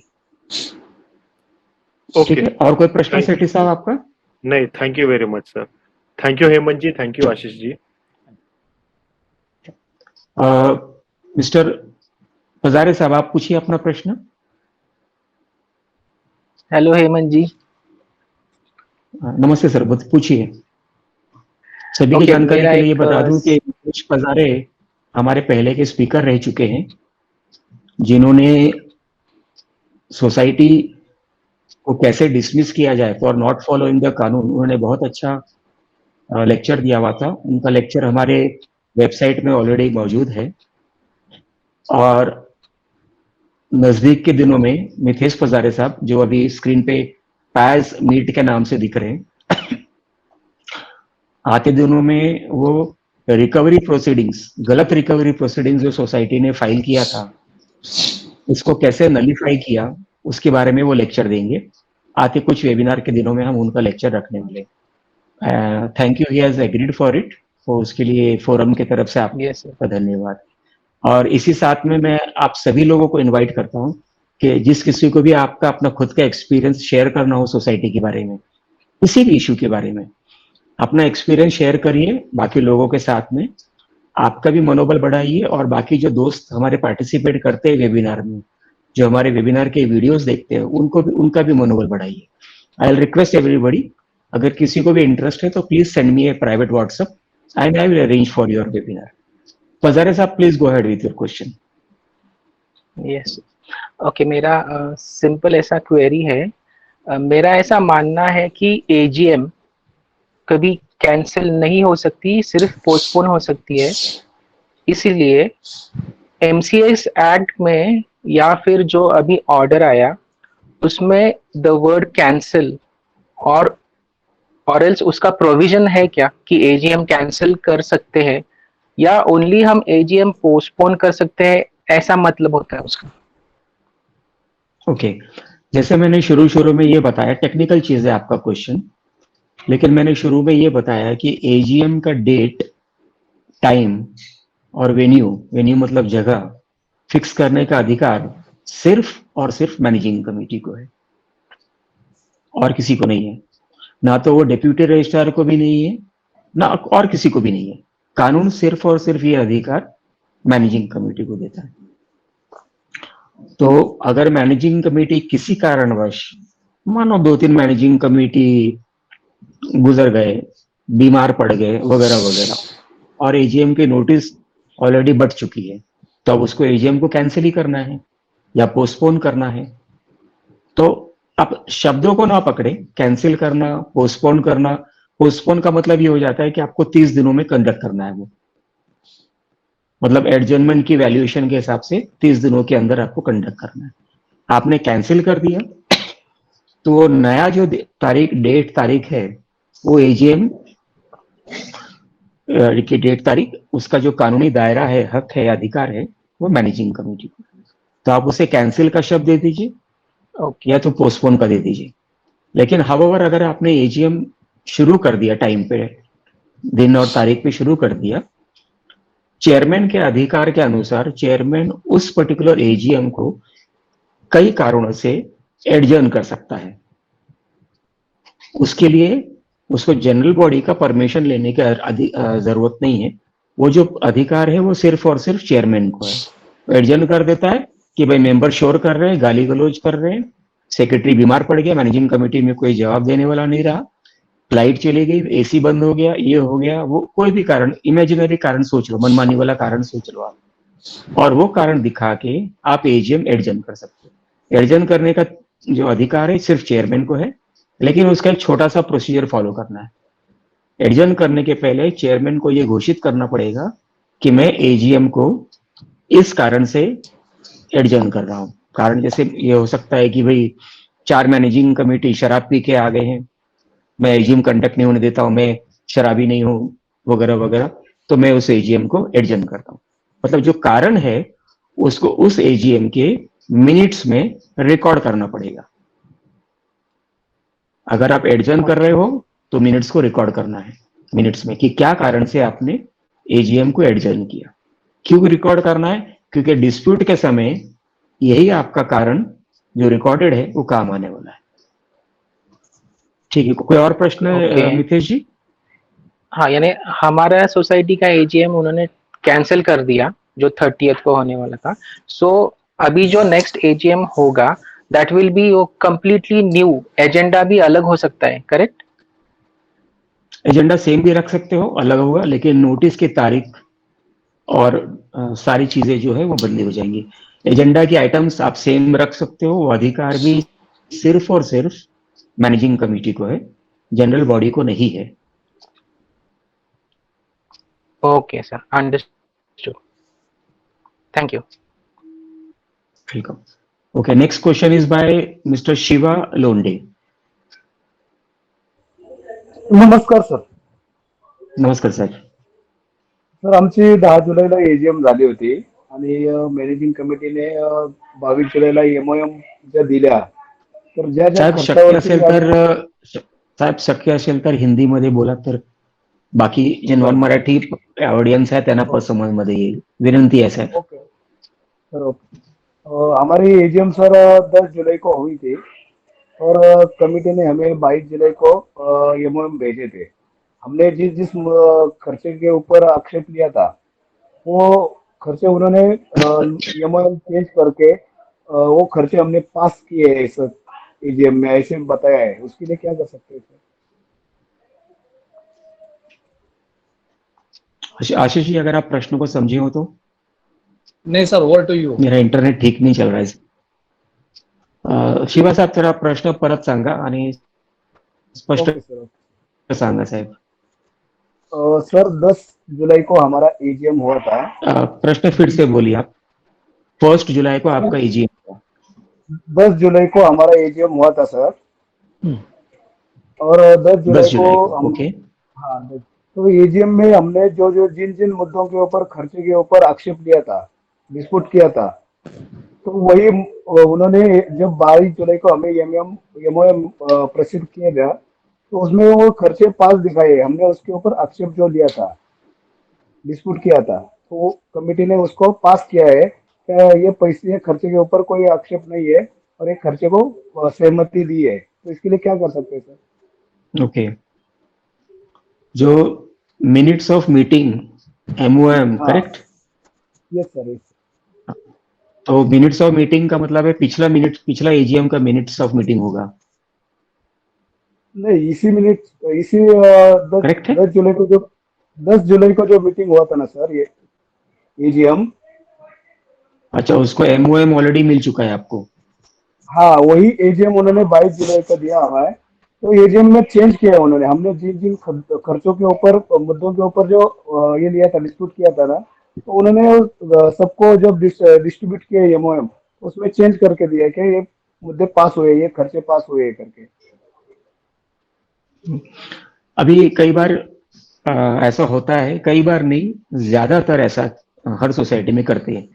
ठीक ओके, है, और कोई प्रश्न Thank- सेठी साहब आपका? नहीं, thank you very much sir. Thank you Hemant ji, thank you Ashish ji. Mister Pajare साहब आप पूछिए अपना प्रश्न। हेलो हेमंत जी। नमस्ते सर, पूछिए। सभी की ओके, जानकारी मेरा के लिए एक बता दूं कि मुकेश पजारे हमारे पहले के स्पीकर रह चुके हैं, जिन्होंने सोसाइटी को कैसे डिसमिस किया जाए फॉर नॉट फॉलोइंग द कानून, उन्होंने बहुत अच्छा लेक्चर दिया हुआ था। उनका लेक्चर हमारे वेबसाइट में ऑलरेडी मौजूद है। और नजदीक के दिनों में मिथेश पजारे साहब, जो अभी स्क्रीन पे पैज मीट के नाम से दिख रहे हैं, आते दिनों में वो रिकवरी प्रोसीडिंग्स, गलत रिकवरी प्रोसीडिंग्स जो सोसाइटी ने फाइल किया था, उसको कैसे नलीफाई किया, उसके बारे में वो लेक्चर देंगे। आते कुछ वेबिनार के दिनों में हम उनका लेक्चर रखने वाले। Thank you, he has agreed for it. तो उसके लिए फोरम की तरफ से आपका धन्यवाद। और इसी साथ में मैं आप सभी लोगों को इनवाइट करता हूं कि जिस किसी को भी आपका अपना खुद का एक्सपीरियंस शेयर करना हो सोसाइटी के बारे में, किसी भी इशू के बारे में, अपना एक्सपीरियंस शेयर करिए बाकी लोगों के साथ में। आपका भी मनोबल बढ़ाइए और बाकी जो दोस्त हमारे पार्टिसिपेट करते हैं वेबिनार में, जो हमारे वेबिनार के वीडियोस देखते हैं, उनका भी मनोबल बढ़ाइए। आई विल रिक्वेस्ट एवरीबॉडी, अगर किसी को भी इंटरेस्ट है तो please send me a private WhatsApp and I will arrange for your webinar. Pajare साहब please go ahead with your question. Yes, okay, मेरा सिंपल ऐसा क्वेरी है। मेरा ऐसा मानना है कि एजीएम कभी कैंसिल नहीं हो सकती, सिर्फ पोस्टपोन हो सकती है। इसीलिए एमसीएस एक्ट में या फिर जो अभी ऑर्डर आया उसमें द वर्ड कैंसिल और एल्स उसका प्रोविजन है क्या कि एजीएम कैंसिल कर सकते हैं, या ओनली हम एजीएम पोस्टपोन कर सकते हैं, ऐसा मतलब होता है उसका? ओके, जैसे मैंने शुरू में ये बताया, टेक्निकल चीज है आपका क्वेश्चन, लेकिन मैंने शुरू में ये बताया कि एजीएम का डेट, टाइम और वेन्यू मतलब जगह फिक्स करने का अधिकार सिर्फ और सिर्फ मैनेजिंग कमेटी को है और किसी को नहीं है। ना तो वो डिप्यूटी रजिस्ट्रार को भी नहीं है, ना और किसी को भी नहीं है। कानून सिर्फ और सिर्फ ये अधिकार मैनेजिंग कमेटी को देता है। तो अगर मैनेजिंग कमेटी किसी कारणवश, मानो 2-3 मैनेजिंग कमेटी गुजर गए, बीमार पड़ गए वगैरह वगैरह, और एजीएम की नोटिस ऑलरेडी बढ़ चुकी है, तो अब उसको एजीएम को कैंसिल ही करना है या पोस्टपोन करना है। तो आप शब्दों को ना पकड़े, कैंसिल करना, पोस्टपोन करना। पोस्टपोन का मतलब ये हो जाता है कि आपको 30 दिनों में कंडक्ट करना है वो, मतलब एडजर्नमेंट की वैल्यूएशन के हिसाब से 30 दिनों के अंदर आपको कंडक्ट करना है। आपने कैंसिल कर दिया तो वो नया जो तारीख है वो एजीएम की डेट तारीख, उसका जो कानूनी दायरा है, हक है, अधिकार है, वो मैनेजिंग कमेटी को। तो आप उसे कैंसिल का शब्द दे दीजिए ओके या तो पोस्टपोन का दे दीजिए। लेकिन हाउएवर अगर आपने एजीएम शुरू कर दिया टाइम पे, दिन और तारीख पे शुरू कर दिया, चेयरमैन के अधिकार के अनुसार चेयरमैन उस पर्टिकुलर एजीएम को कई कारणों से एडजर्न कर सकता है। उसके लिए उसको जनरल बॉडी का परमिशन लेने की जरूरत नहीं है। वो जो अधिकार है वो सिर्फ और सिर्फ चेयरमैन को है। एडजर्न कर देता है कि भाई मेंबर शोर कर रहे हैं, गाली गलौज कर रहे हैं, सेक्रेटरी बीमार पड़ गया, मैनेजिंग कमेटी में कोई जवाब देने वाला नहीं रहा, लाइट चली गई, एसी बंद हो गया, ये हो गया, वो कोई भी कारण, इमेजिनरी कारण सोच लो, मनमानी वाला कारण सोच लो आप, और वो कारण दिखा के आप एजीएम एडजर्न कर सकते हो। एडजर्न करने का जो अधिकार है सिर्फ चेयरमैन को है, लेकिन उसका एक छोटा सा प्रोसीजर फॉलो करना है। एडजर्न करने के पहले चेयरमैन को यह घोषित करना पड़ेगा कि मैं एजीएम को इस कारण से एडजर्न कर रहा हूं। कारण जैसे ये हो सकता है कि भाई 4 मैनेजिंग कमेटी शराब पी के आ गए हैं, मैं एजीएम कंडक्ट नहीं होने देता हूं, मैं शराबी नहीं हूं, वगैरह वगैरह, तो मैं उस एजीएम को एडजर्न करता हूं। मतलब जो कारण है उसको उस एजीएम के मिनट्स में रिकॉर्ड करना पड़ेगा। अगर आप एडजर्न कर रहे हो तो मिनट्स को रिकॉर्ड करना है, मिनट्स में, कि क्या कारण से आपने एजीएम को एडजर्न किया। क्यों रिकॉर्ड करना है? क्योंकि डिस्प्यूट के समय यही आपका कारण जो रिकॉर्डेड है वो काम आने वाला है। ठीक है, कोई और प्रश्न Okay. मितेश जी? हाँ, यानी हमारा सोसाइटी का एजीएम उन्होंने कैंसिल कर दिया जो 30th को होने वाला था। सो अभी जो नेक्स्ट एजीएम होगा दैट विल बी वो कंप्लीटली न्यू, एजेंडा भी अलग हो सकता है, करेक्ट? एजेंडा सेम भी रख सकते हो, अलग होगा, लेकिन नोटिस की तारीख और सारी चीजें जो है वो बदली हो जाएंगी। एजेंडा की आइटम्स आप सेम रख सकते हो, वो अधिकार भी सिर्फ और सिर्फ मैनेजिंग कमेटी को है, जनरल बॉडी को नहीं है। Okay sir, understood, thank you. Welcome. Okay, next question is by mister Shiva Londe. नमस्कार सर. नमस्कार सर. सर आमची 10 जुलैला एजीएम झाली होती आणि मॅनेजिंग कमिटीने 22 जुलैला एमओएम ज्या दिल्या तर ज्या ज्या साहेब शक्य खर्चावरती असेल तर साहेब शक्य असेल तर हिंदीमध्ये बोला, तर बाकी जे नॉन मराठी ऑडियंस है त्यांना पण समजमध्ये येईल. विनंती है साहब. Okay sir. ओके. हमारी एजीएम सर 10 जुलाई को हुई थी और कमिटी ने हमें 22 जुलाई को एमओएम भेजे थे. हमने जिस जिस खर्चे के ऊपर आक्षेप लिया था वो खर्चे उन्होंने एमओएम चेंज करके वो खर्चे हमने पास किए हैं सर एजीएम में, ऐसे बताया है. उसके लिए क्या कर सकते हैं सर? आशीष जी, अगर आप प्रश्न को समझे हो तो. नहीं सर, ओवर टू यू. मेरा इंटरनेट ठीक नहीं चल रहा है. शिवा साहेब, थोड़ा प्रश्न परत सांगा आणि स्पष्ट ओके सर. सांगा साहेब. सर 10 जुलाई को हमारा एजीएम हुआ था. प्रश्न फिर से बोलिए आप. 1 जुलाई को आपका एजीएम हुआ. 10 जुलाई को हमारा एजीएम हुआ था सर. और 10 जुलाई को ओके. हाँ, तो एजीएम में हमने जो जो जिन जिन मुद्दों के ऊपर खर्चे के ऊपर आक्षेप लिया था, डिस्प्यूट किया था, तो वही उन्होंने जब 22 जुलाई को हमें एमओएम प्रसिद्ध किया गया तो उसमें वो खर्चे पास दिखाए. हमने उसके ऊपर आक्षेप जो लिया था, डिस्प्यूट किया था, तो कमेटी ने उसको पास किया है कि ये पैसे खर्चे के ऊपर कोई आक्षेप नहीं है और एक खर्चे को सहमति दी है. तो इसके लिए क्या कर सकते हैं सर? ओके. जो minutes of meeting MOM, correct? Yes sir. तो मिनट्स ऑफ मीटिंग का मतलब है पिछला एजीएम का मिनट्स ऑफ मीटिंग होगा. नहीं, इसी मिनट इसी करेक्ट है? 10 जुलाई को जो 10 जुलाई को जो मीटिंग हुआ था ना सर, ये एजीएम, अच्छा, उसको एमओएम ऑलरेडी मिल चुका है आपको? हाँ वही एजीएम उन्होंने 22 जुलाई को दिया हुआ है। तो एजीएम में चेंज किया है उन्होंने, हमने जिन जिन खर्चों के ऊपर, मुद्दों के ऊपर जो ये लिया था, डिस्प्यूट किया था ना, तो उन्होंने सबको जब डिस्ट्रीब्यूट किया एमओएम, उसमें चेंज करके दिया कि ये मुद्दे पास हुए, ये खर्चे पास हुए करके। अभी कई बार ऐसा होता है, कई बार नहीं, ज्यादातर ऐसा हर सोसाइटी में करते हैं।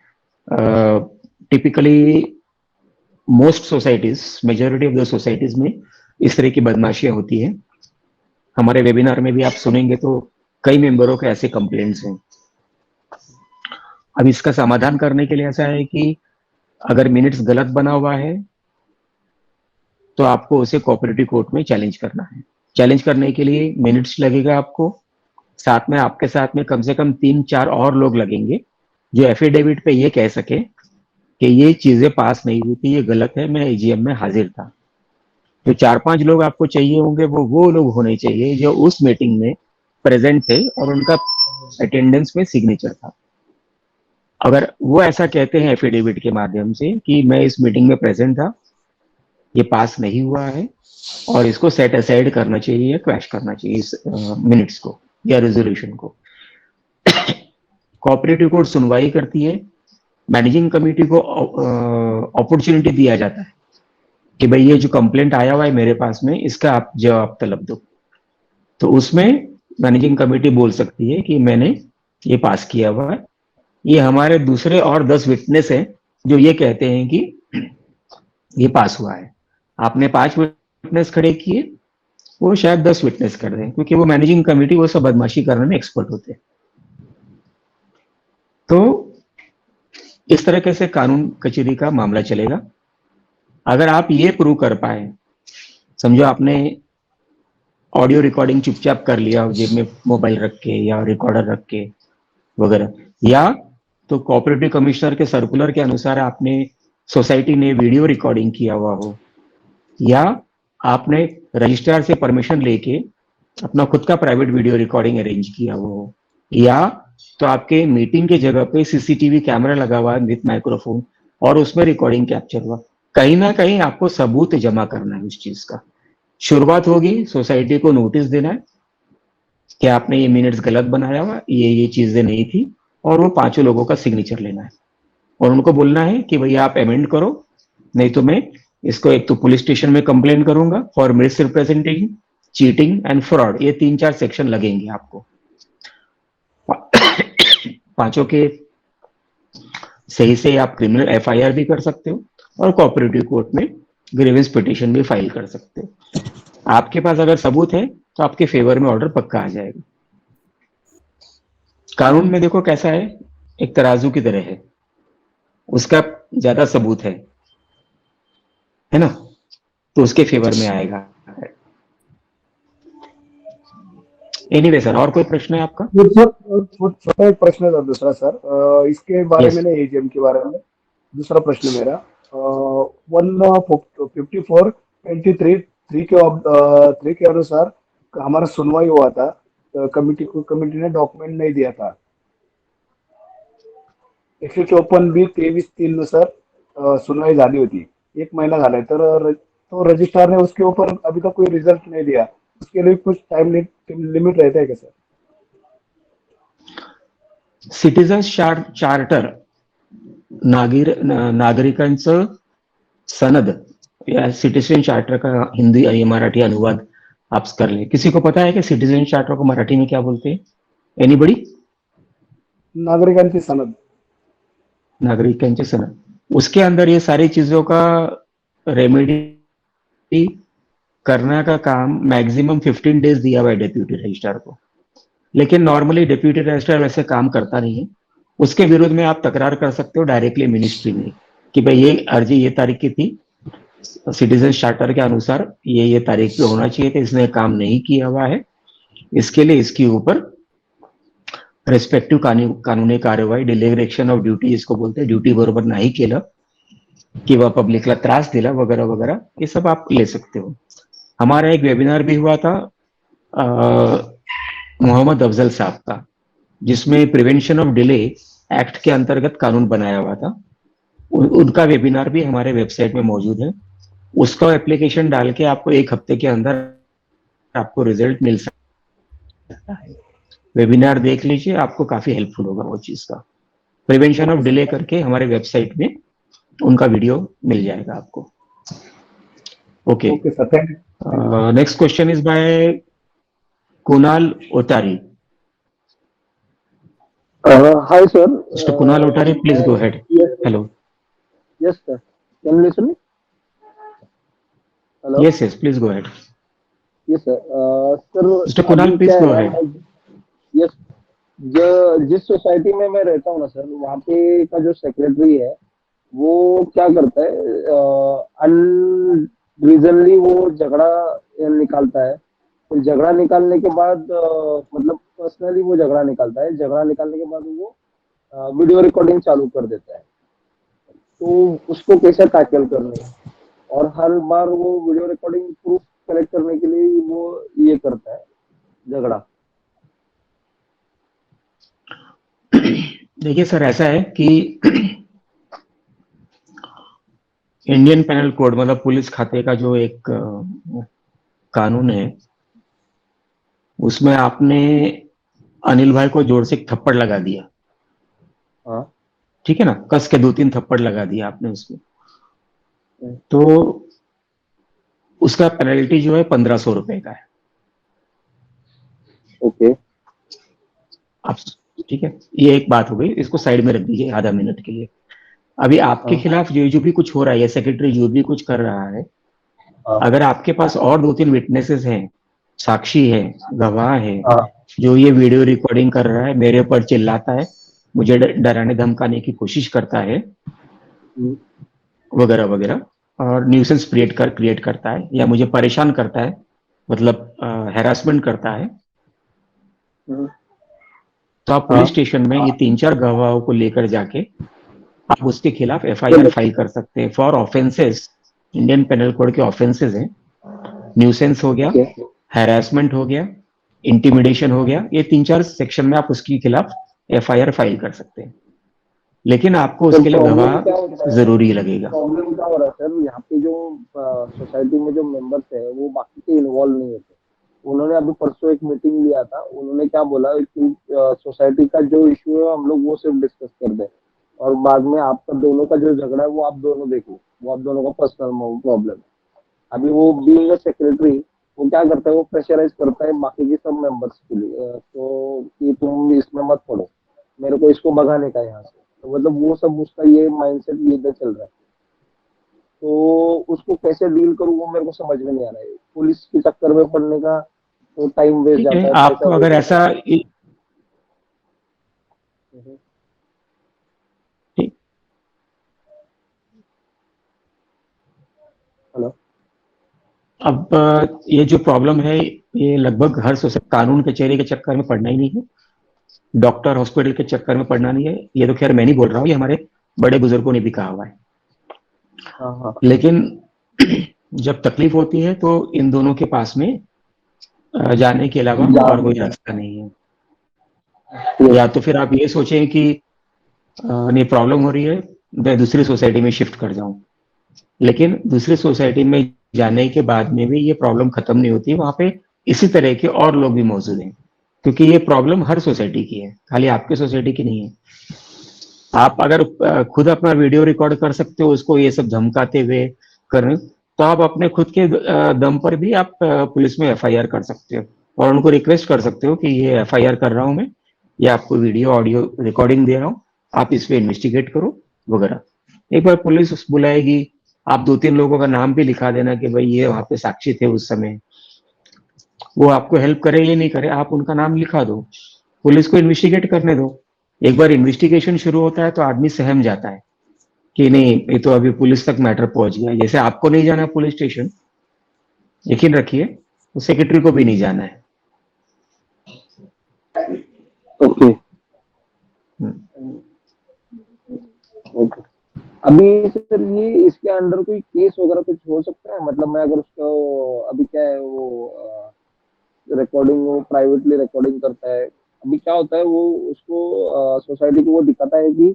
Typically most societies, majority of the societies में इस तरह की बदमाशियां होती हैं। हमारे वेबिनार में भी आप सुनेंगे तो कई मेंबरों के ऐसे कंप्लेंट्स हैं। अब इसका समाधान करने के लिए ऐसा है कि अगर मिनट्स गलत बना हुआ है तो आपको उसे कोऑपरेटिव कोर्ट में चैलेंज करना है। चैलेंज करने के लिए मिनट्स लगेगा आपको, साथ में आपके साथ में कम से कम 3-4 और लोग लगेंगे जो एफिडेविट पे ये कह सके कि ये चीजें पास नहीं हुई थी, ये गलत है, मैं एजीएम में हाजिर था। तो 4-5 लोग आपको चाहिए होंगे, वो लोग होने चाहिए जो उस मीटिंग में प्रेजेंट थे और उनका अटेंडेंस में सिग्नेचर था। अगर वो ऐसा कहते हैं एफिडेविट के माध्यम से कि मैं इस मीटिंग में प्रेजेंट था, ये पास नहीं हुआ है और इसको सेट असाइड करना चाहिए या क्रैश करना चाहिए इस मिनट्स को या रेजोल्यूशन को। कोऑपरेटिव कोर्ट सुनवाई करती है, मैनेजिंग कमेटी को अपॉर्चुनिटी दिया जाता है कि भाई ये जो कंप्लेंट आया हुआ है मेरे पास में, इसका आप जवाब तलब दो। तो उसमें मैनेजिंग कमेटी बोल सकती है कि मैंने ये पास किया हुआ है। ये हमारे दूसरे और 10 विटनेस हैं जो ये कहते हैं कि ये पास हुआ है। आपने 5 विटनेस खड़े किए, वो शायद 10 विटनेस कर दें, क्योंकि वो मैनेजिंग कमेटी वो सब बदमाशी करने में एक्सपर्ट होते हैं। तो इस तरीके से कानून कचहरी का मामला चलेगा। अगर आप ये प्रूव कर पाए, समझो आपने ऑडियो रिकॉर्डिंग चुपचाप कर लिया जेब में मोबाइल रख के या रिकॉर्डर रख के वगैरह, या तो कोऑपरेटिव कमिश्नर के सर्कुलर के अनुसार आपने सोसाइटी ने वीडियो रिकॉर्डिंग किया हुआ हो, या आपने रजिस्ट्रार से परमिशन लेके अपना खुद का प्राइवेट वीडियो रिकॉर्डिंग अरेंज किया हुआ हो, या तो आपके मीटिंग के जगह पे सीसीटीवी कैमरा लगा हुआ है विथ माइक्रोफोन और उसमें रिकॉर्डिंग कैप्चर हुआ। कहीं ना कहीं आपको सबूत जमा करना है उस चीज का। शुरुआत होगी, सोसाइटी को नोटिस देना है कि आपने ये मिनट्स गलत बनाया हुआ, ये चीजें नहीं थी, और वो 5 लोगों का सिग्नेचर लेना है और उनको बोलना है कि भैया आप अमेंड करो, नहीं तो मैं इसको एक तो पुलिस स्टेशन में कंप्लेन करूंगा for miss representation, cheating and fraud. ये 3-4 सेक्शन लगेंगे आपको। 5 के सही से आप क्रिमिनल एफआईआर भी कर सकते हो और कोऑपरेटिव कोर्ट में ग्रीवेंस पिटीशन भी फाइल कर सकते हो। आपके पास अगर सबूत है तो आपके फेवर में ऑर्डर पक्का आ जाएगा। कानून में देखो कैसा है, एक तराजू की तरह है, उसका ज्यादा सबूत है ना, तो उसके फेवर में आएगा। एनीवे सर, और कोई प्रश्न है आपका? छोटा एक प्रश्न था दूसरा सर, इसके बारे Yes. में ना, एजीएम के बारे में दूसरा प्रश्न मेरा 154/23 3 के अनुसार हमारा सुनवाई हुआ था, कमिटी ने डॉक्युमेंट नहीं दिया था। 154B 23/3 नुसार सुनवाई झाली होती, 1 महिना झालाय, तो रजिस्ट्रार ने उसके ऊपर अभी तक कोई रिजल्ट नहीं दिया। उसके लिए कुछ टाइम लिमिट रहता है क्या सर? सिटीजन चार्टर नागरिकांचं सनद या सिटीजन चार्टर का हिंदी या मराठी अनुवाद आप कर लें। किसी को पता है कि सिटीजन चार्टर को मराठी में क्या बोलते हैं? एनीबडी? नागरिकांची सनद। नागरिकांचे सनद, उसके अंदर ये सारी चीजों का रेमेडी करने का काम मैक्सिमम 15 डेज दिया हुआ है डेप्यूटी रजिस्ट्रार को, लेकिन नॉर्मली डेप्यूटी रजिस्ट्रार वैसे काम करता नहीं है। उसके विरुद्ध में आप तकरार कर सकते हो डायरेक्टली मिनिस्ट्री में कि भाई ये अर्जी ये तारीख की थी, सिटीजन चार्टर के अनुसार ये तारीख पे होना चाहिए था, इसने काम नहीं किया हुआ है, इसके लिए इसके ऊपर रेस्पेक्टिव कानूनी कार्यवाही, डिलेगरेशन ऑफ ड्यूटी इसको बोलते हैं, ड्यूटी बरोबर नाही केलं किंवा पब्लिकला त्रास दिला वगैरह वगैरह, ये सब आप ले सकते हो। हमारा एक वेबिनार भी हुआ था मोहम्मद अफजल साहब का, जिसमें प्रिवेंशन ऑफ डिले एक्ट के अंतर्गत कानून बनाया हुआ था। उनका वेबिनार भी हमारे वेबसाइट में मौजूद है। उसका एप्लीकेशन डाल के आपको 1 हफ्ते के अंदर आपको रिजल्ट मिल सकता है। वेबिनार देख लीजिए, आपको काफी हेल्पफुल होगा वो चीज का। प्रिवेंशन ऑफ डिले करके हमारे वेबसाइट में उनका वीडियो मिल जाएगा आपको। Okay, okay sir, thank you. Next question is by Kunal Otari. Hi sir. Mr. Kunal Otari, please go ahead. Yes, Hello. yes sir. Can you listen me? Hello. Yes, please go ahead. Yes sir. Sir, Mr. अभी Kunal, please क्या go है ahead. यस, जो जिस सोसाइटी में मैं रहता हूँ ना सर, वहाँ पे का जो सेक्रेटरी है वो क्या करता है, अनरीजनली वो झगड़ा निकालता है। फिर झगड़ा निकालने के बाद मतलब पर्सनली वो झगड़ा निकालता है। झगड़ा निकालने के बाद वो वीडियो रिकॉर्डिंग चालू कर देता है। तो उसको कैसे टैकल करना है, और हर बार वो वीडियो रिकॉर्डिंग प्रूफ कलेक्ट करने के लिए वो ये करता है झगड़ा। देखिए सर, ऐसा है कि इंडियन पेनल कोड मतलब पुलिस खाते का जो एक कानून है, उसमें आपने अनिल भाई को जोर से एक थप्पड़ लगा दिया। हाँ। ठीक है ना, कस के 2-3 थप्पड़ लगा दिया आपने उसको, तो उसका पेनल्टी जो है 1500 रुपए का है। ओके। आप, ठीक है, ये एक बात हो गई, इसको साइड में रख दीजिए आधा मिनट के लिए। अभी आपके हाँ। खिलाफ जो भी कुछ हो रहा है, सेक्रेटरी जो भी कुछ कर रहा है, हाँ। अगर आपके पास और 2-3 विटनेसेस हैं, साक्षी है, गवाह है, हाँ। जो ये वीडियो रिकॉर्डिंग कर रहा है, मेरे ऊपर चिल्लाता है, मुझे डराने धमकाने की कोशिश करता है, वगैरह वगैरह, और न्यूसेंस क्रिएट करता है, या मुझे परेशान करता है, मतलब हैरासमेंट करता है, तो आप पुलिस स्टेशन में ये 3-4 गवाहों को लेकर जाके आप उसके खिलाफ एफआईआर फाइल कर सकते हैं for offences. Indian penal code के ऑफेंसेस हैं, न्यूसेंस हो गया, हैरासमेंट हो गया, इंटिमिडेशन हो गया, ये 3-4 सेक्शन में आप उसके खिलाफ एफआईआर फाइल कर सकते हैं, लेकिन आपको उसके लिए गवाह जरूरी लगेगा। प्रॉब्लम क्या हो रहा है सर, यहाँ पे जो सोसाइटी में जो मेंबर्स है वो बाकी के इन्वॉल्व नहीं होते। उन्होंने अभी परसों एक मीटिंग लिया था, उन्होंने क्या बोला कि सोसाइटी का जो इश्यू है हम लोग वो सिर्फ डिस्कस कर दें, और बाद में आपका दोनों का जो झगड़ा है वो आप दोनों देख लो, वो आप दोनों का पर्सनल प्रॉब्लम है। अभी वो बीइंग सेक्रेटरी वो क्या करता है, वो प्रेशराइज करता है बाकी के सब मेंबर्स के लिए, तो कि तुम इसमें मत पड़ो, मेरे को इसको भगाने का यहाँ से। तो मतलब वो सब उसका ये माइंडसेट ये इधर चल रहा है। तो उसको कैसे डील करूँ वो मेरे को समझ में नहीं आ रहा है। पुलिस के चक्कर में पड़ने का तो टाइम वेस्ट ठीक जाता है, है, आपको पैसा अगर वेस्ट ऐसा जाता है। ठीक, हेलो। अब ये जो प्रॉब्लम है, ये लगभग हर सोसाइटी, कानून कचहरी के चक्कर में पड़ना ही नहीं है, डॉक्टर हॉस्पिटल के चक्कर में पड़ना नहीं है, ये तो खैर मैं नहीं बोल रहा हूँ, ये हमारे बड़े बुजुर्गों ने भी कहा हुआ है। हाँ। हाँ। लेकिन जब तकलीफ होती है तो इन दोनों के पास में जाने के अलावा और कोई रास्ता नहीं है। या तो फिर आप ये सोचें कि ये प्रॉब्लम हो रही है, मैं दूसरी सोसाइटी में शिफ्ट कर जाऊं, लेकिन दूसरी सोसाइटी में जाने के बाद में भी ये प्रॉब्लम खत्म नहीं होती, वहां पे इसी तरह के और लोग भी मौजूद हैं, क्योंकि ये प्रॉब्लम हर सोसाइटी की है, खाली आपके सोसाइटी की नहीं है। आप अगर खुद अपना वीडियो रिकॉर्ड कर सकते हो उसको ये सब धमकाते हुए कर, तो आप अपने खुद के दम पर भी आप पुलिस में एफआईआर कर सकते हो, और उनको रिक्वेस्ट कर सकते हो कि ये एफआईआर कर रहा हूं मैं, या आपको वीडियो ऑडियो रिकॉर्डिंग दे रहा हूं, आप इस पे इन्वेस्टिगेट करो, वगैरह। एक बार पुलिस बुलाएगी, आप 2-3 लोगों का नाम भी लिखा देना कि भाई ये वहां पे साक्षी थे उस समय, वो आपको हेल्प करे या नहीं करे, आप उनका नाम लिखा दो, पुलिस को इन्वेस्टिगेट करने दो। एक बार इन्वेस्टिगेशन शुरू होता है तो आदमी सहम जाता है कि नहीं, ये तो अभी पुलिस तक मैटर पहुंच गया। जैसे आपको नहीं जाना पुलिस स्टेशन, यकीन रखिए, तो सेक्रेटरी को भी नहीं जाना है। ओके। ओके। अभी सर ये इसके अंडर कोई केस वगैरह कुछ हो सकता है, मतलब मैं अगर उसको अभी क्या है वो रिकॉर्डिंग वो प्राइवेटली रिकॉर्डिंग करता है। अभी क्या होता है वो उसको सोसाइटी को वो दिखाता है कि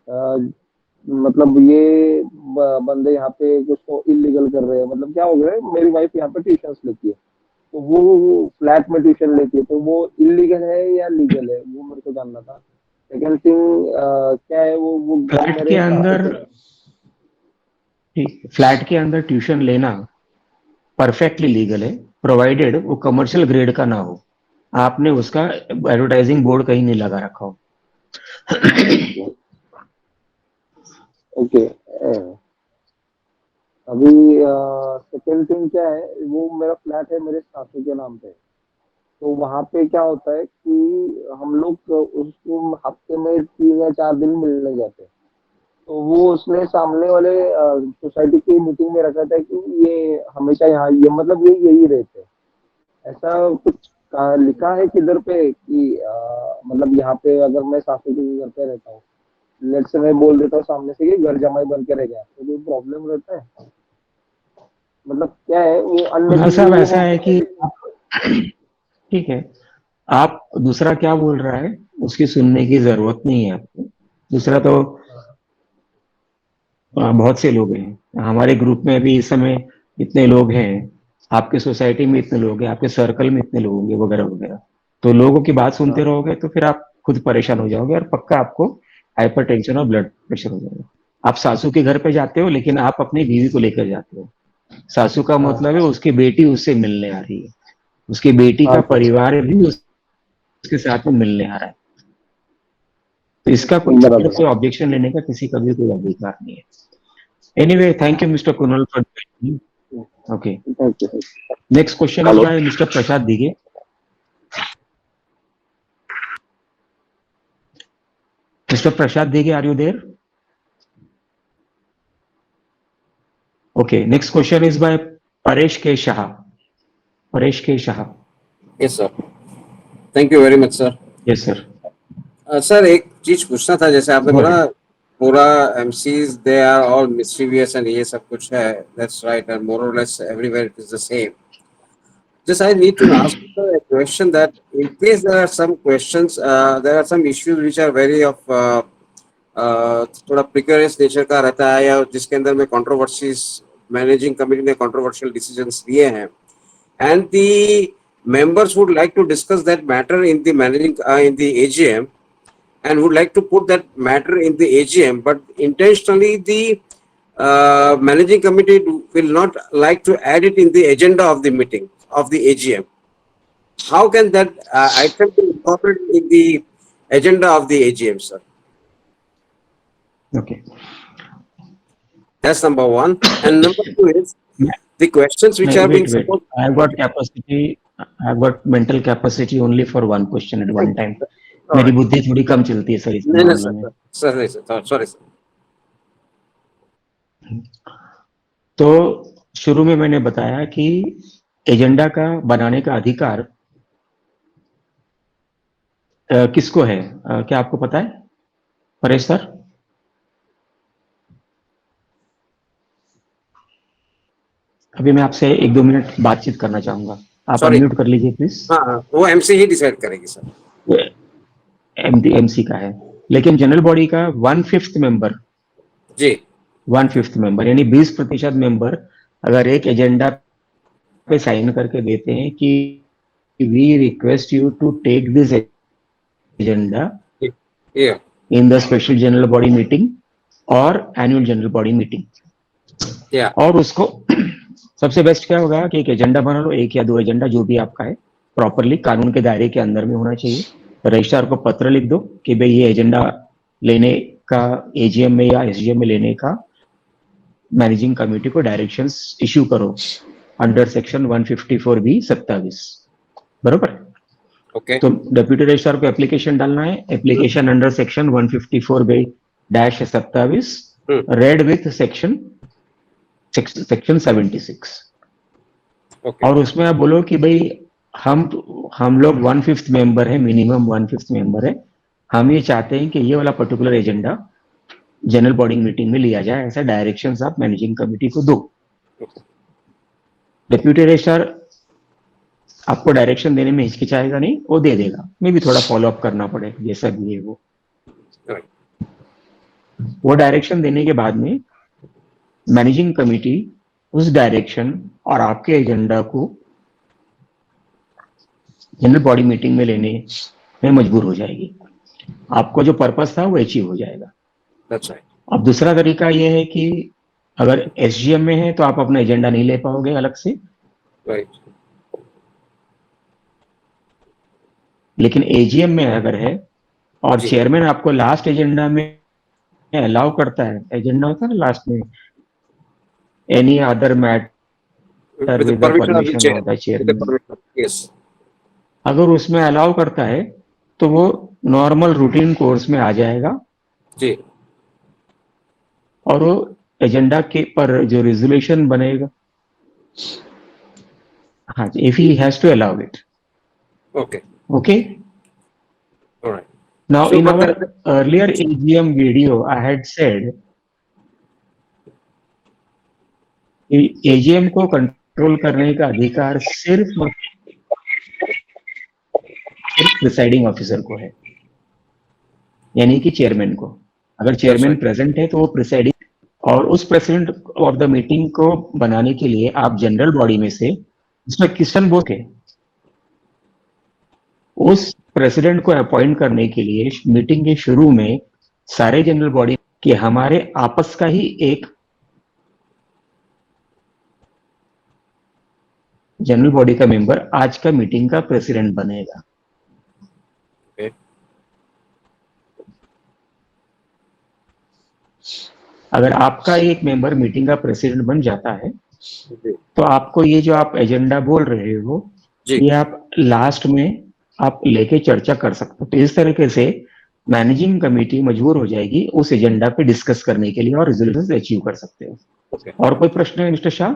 अ, मतलब ये बंदे यहाँ पे कुछ तो इलीगल कर रहे हैं। मतलब क्या हो गया है, मेरी वाइफ यहाँ पे ट्यूशन लेती है तो वो फ्लैट में ट्यूशन लेती है तो वो इलीगल है या लीगल है वो मेरे को जानना था। सेकंड थिंग क्या है वो घर फ्लैट मेरे के अंदर साथ फ्लैट के अंदर ट्यूशन लेना परफेक्टली लीगल है, प्रोवाइडेड वो कमर्शियल ग्रेड का ना हो, आपने उसका एडवर्टाइजिंग बोर्ड कहीं नहीं लगा रखा हो। ओके। अभी सेकंड थिंग क्या है वो मेरा फ्लैट है मेरे सासू के नाम पे। तो वहां पे क्या होता है कि हम लोग उसको हफ्ते में 3 या 4 दिन मिलने जाते हैं। तो वो उसने सामने वाले सोसाइटी की मीटिंग में रखा था कि ये हमेशा यहाँ ये मतलब ये यही रहते हैं। ऐसा कुछ लिखा है किधर पे कि मतलब यहाँ पे अगर मैं सासू के घर पे रहता हूँ, लेट से मैं बोल देता हूँ सामने से कि घर जमाई बन के रह गया तो कोई प्रॉब्लम रहता है? मतलब क्या है वो हाँ साहब, ऐसा अननेसेसरी है कि ठीक है, आप दूसरा क्या बोल रहा है उसकी सुनने की जरूरत नहीं है आपको। दूसरा तो बहुत से लोग हैं हमारे ग्रुप में भी इस समय, इतने लोग हैं, आपके सोसाइटी में इतने लोग हैं, आपके सर्कल में इतने लोग होंगे वगैरह वगैरह। तो लोगों की बात सुनते रहोगे तो फिर आप खुद परेशान हो जाओगे और पक्का आपको हाइपरटेंशन और ब्लड प्रेशर हो जाएगा। आप सासू के घर पे जाते हो लेकिन आप अपनी बीवी को लेकर जाते हो। सासू का मतलब है उसकी बेटी उससे मिलने आ रही है, उसकी बेटी का परिवार भी उसके साथ में मिलने आ रहा है। तो इसका कोई ऑब्जेक्शन लेने का किसी का भी कोई अधिकार नहीं है। Anyway, thank you mister Kunal for okay. Next question is by mister Prasad Dige. Mister Prasad Dige, are you there? Okay, next question is by Paresh K. Shah. Paresh K. Shah. Yes, sir. Thank you very much, sir. Yes, sir. Sir एक चीज पूछना था, जैसे आपने Go बोला ahead. पूरा MCs they are all mysterious and ये सब कुछ है, that's right, and more or less everywhere it is the same. Just I need to ask you a question that in case there are some questions, there are some issues which are very of थोड़ा प्रिकरियस नेचर का रहता है या जिसके अंदर में कंट्रोवर्सीज, मैनेजिंग कमेटी ने कंट्रोवर्शियल डिसीजंस लिए हैं, and the members would like to discuss that matter in the managing in the AGM and would like to put that matter in the AGM, but intentionally the managing committee will not like to add it in the agenda of the meeting of the AGM. How can that item be incorporated in the agenda of the AGM, sir? Okay. That's number one. And number two is the questions which are being Wait. I've got capacity. I've got mental capacity only for one question at one time. मेरी बुद्धि थोड़ी कम चलती है सर इस मामले में। Sorry, sir. तो शुरू में मैंने बताया कि एजेंडा का बनाने का अधिकार किसको है, क्या आपको पता है परेश सर? अभी मैं आपसे 1-2 मिनट बातचीत करना चाहूंगा, आप अनम्यूट कर लीजिए प्लीज। हाँ, वो MC ही डिसाइड करेगी सर। MC का है, लेकिन जनरल बॉडी का 1/5 मेंबर जी 1/5 मेंबर यानी 20% मेंबर अगर एक एजेंडा पे साइन करके देते हैं कि we request you to take this agenda in the special general body meeting और एनुअल जनरल बॉडी मीटिंग, और उसको सबसे बेस्ट क्या होगा कि एक एजेंडा बना लो, 1 या 2 एजेंडा जो भी आपका है, प्रॉपरली कानून के दायरे के अंदर में होना चाहिए। रजिस्ट्रार को पत्र लिख दो कि भाई ये एजेंडा लेने का AGM में या SGM में लेने का मैनेजिंग कमेटी को डायरेक्शंस इश्यू करो अंडर सेक्शन 154B 27, बरोबर? ओके। तो डेप्यूटी रजिस्ट्रार को एप्लीकेशन डालना है, application under section 154B-27 red with section 76। और उसमें आप बोलो कि भाई हम लोग 1/5 मेंबर है, मिनिमम 1/5 मेंबर है, हम ये चाहते हैं कि ये वाला particular agenda general body meeting में लिया जाए, ऐसा डायरेक्शंस आप मैनेजिंग कमेटी को दो। डेप्यूटी रजिस्ट्रार आपको डायरेक्शन देने में हिचकिचाएगा नहीं, वो दे देगा, मे भी थोड़ा फॉलो अप करना पड़े, जैसा भी है वो। Right. वो डायरेक्शन देने के बाद में मैनेजिंग कमिटी उस डायरेक्शन और आपके एजेंडा को जनरल बॉडी मीटिंग में लेने में मजबूर हो जाएगी। आपको जो पर्पस था वो अचीव हो जाएगा। That's right. अब दूसरा तरीका ये है कि अगर एसजीएम में है तो आप अपना एजेंडा नहीं ले पाओगे अलग से, Right. लेकिन एजीएम में अगर है और जी। चेयरमैन आपको लास्ट एजेंडा में अलाउ करता है, एजेंडा होता है ना लास्ट में, any other matter With the with permission of the permission chair. Of the With the chairman, permission. Yes. अगर उसमें अलाउ करता है तो वो नॉर्मल रूटीन कोर्स में आ जाएगा जी। और वो एजेंडा के पर जो रेजोल्यूशन बनेगा, हाँ, if he has to allow it. Okay. Okay. All right. Now, So, in but our earlier AGM video, I had said AGM को कंट्रोल करने का अधिकार सिर्फ प्रिसाइडिंग ऑफिसर को है, यानी कि चेयरमैन को। अगर चेयरमैन प्रेजेंट है तो वो प्रिसाइडिंग, और उस प्रेसिडेंट ऑफ द मीटिंग को बनाने के लिए आप जनरल बॉडी में से जिसमें किशन बोस है, उस प्रेसिडेंट को अपॉइंट करने के लिए मीटिंग के शुरू में सारे जनरल बॉडी के हमारे आपस का ही एक जनरल बॉडी का मेंबर आज का मीटिंग का प्रेसिडेंट बनेगा। Okay. अगर आपका एक मेंबर मीटिंग का प्रेसिडेंट बन जाता है जी। तो आपको ये जो आप एजेंडा बोल रहे हो, जी। ये आप लास्ट में आप लेके चर्चा कर सकते हो। तो इस तरीके से मैनेजिंग कमेटी मजबूर हो जाएगी उस एजेंडा पे डिस्कस करने के लिए और रिजोल्यूशन अचीव कर सकते हो। Okay. और कोई प्रश्न है mister Shah?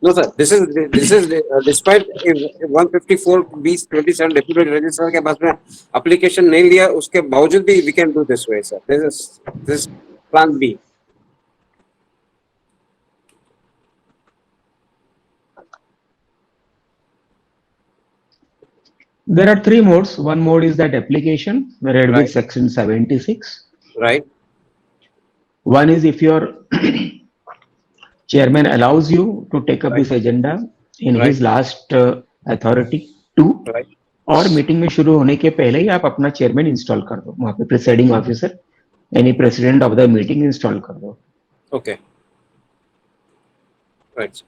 No, sir. This is despite if 154B27 deputy registrar के पास में application नहीं लिया, उसके बावजूद भी we can do this way, sir. This is plan B. There are three modes. One mode is that application read Right. with section 76. Right. One is if your chairman allows you to take up Right. this agenda in Right. his last authority to, Right. और मीटिंग में शुरू होने के पहले ही आप अपना चेयरमैन इंस्टॉल कर दो, वहां पे प्रिसाइडिंग ऑफिसर यानी president of the meeting install कर दो। Okay. Right.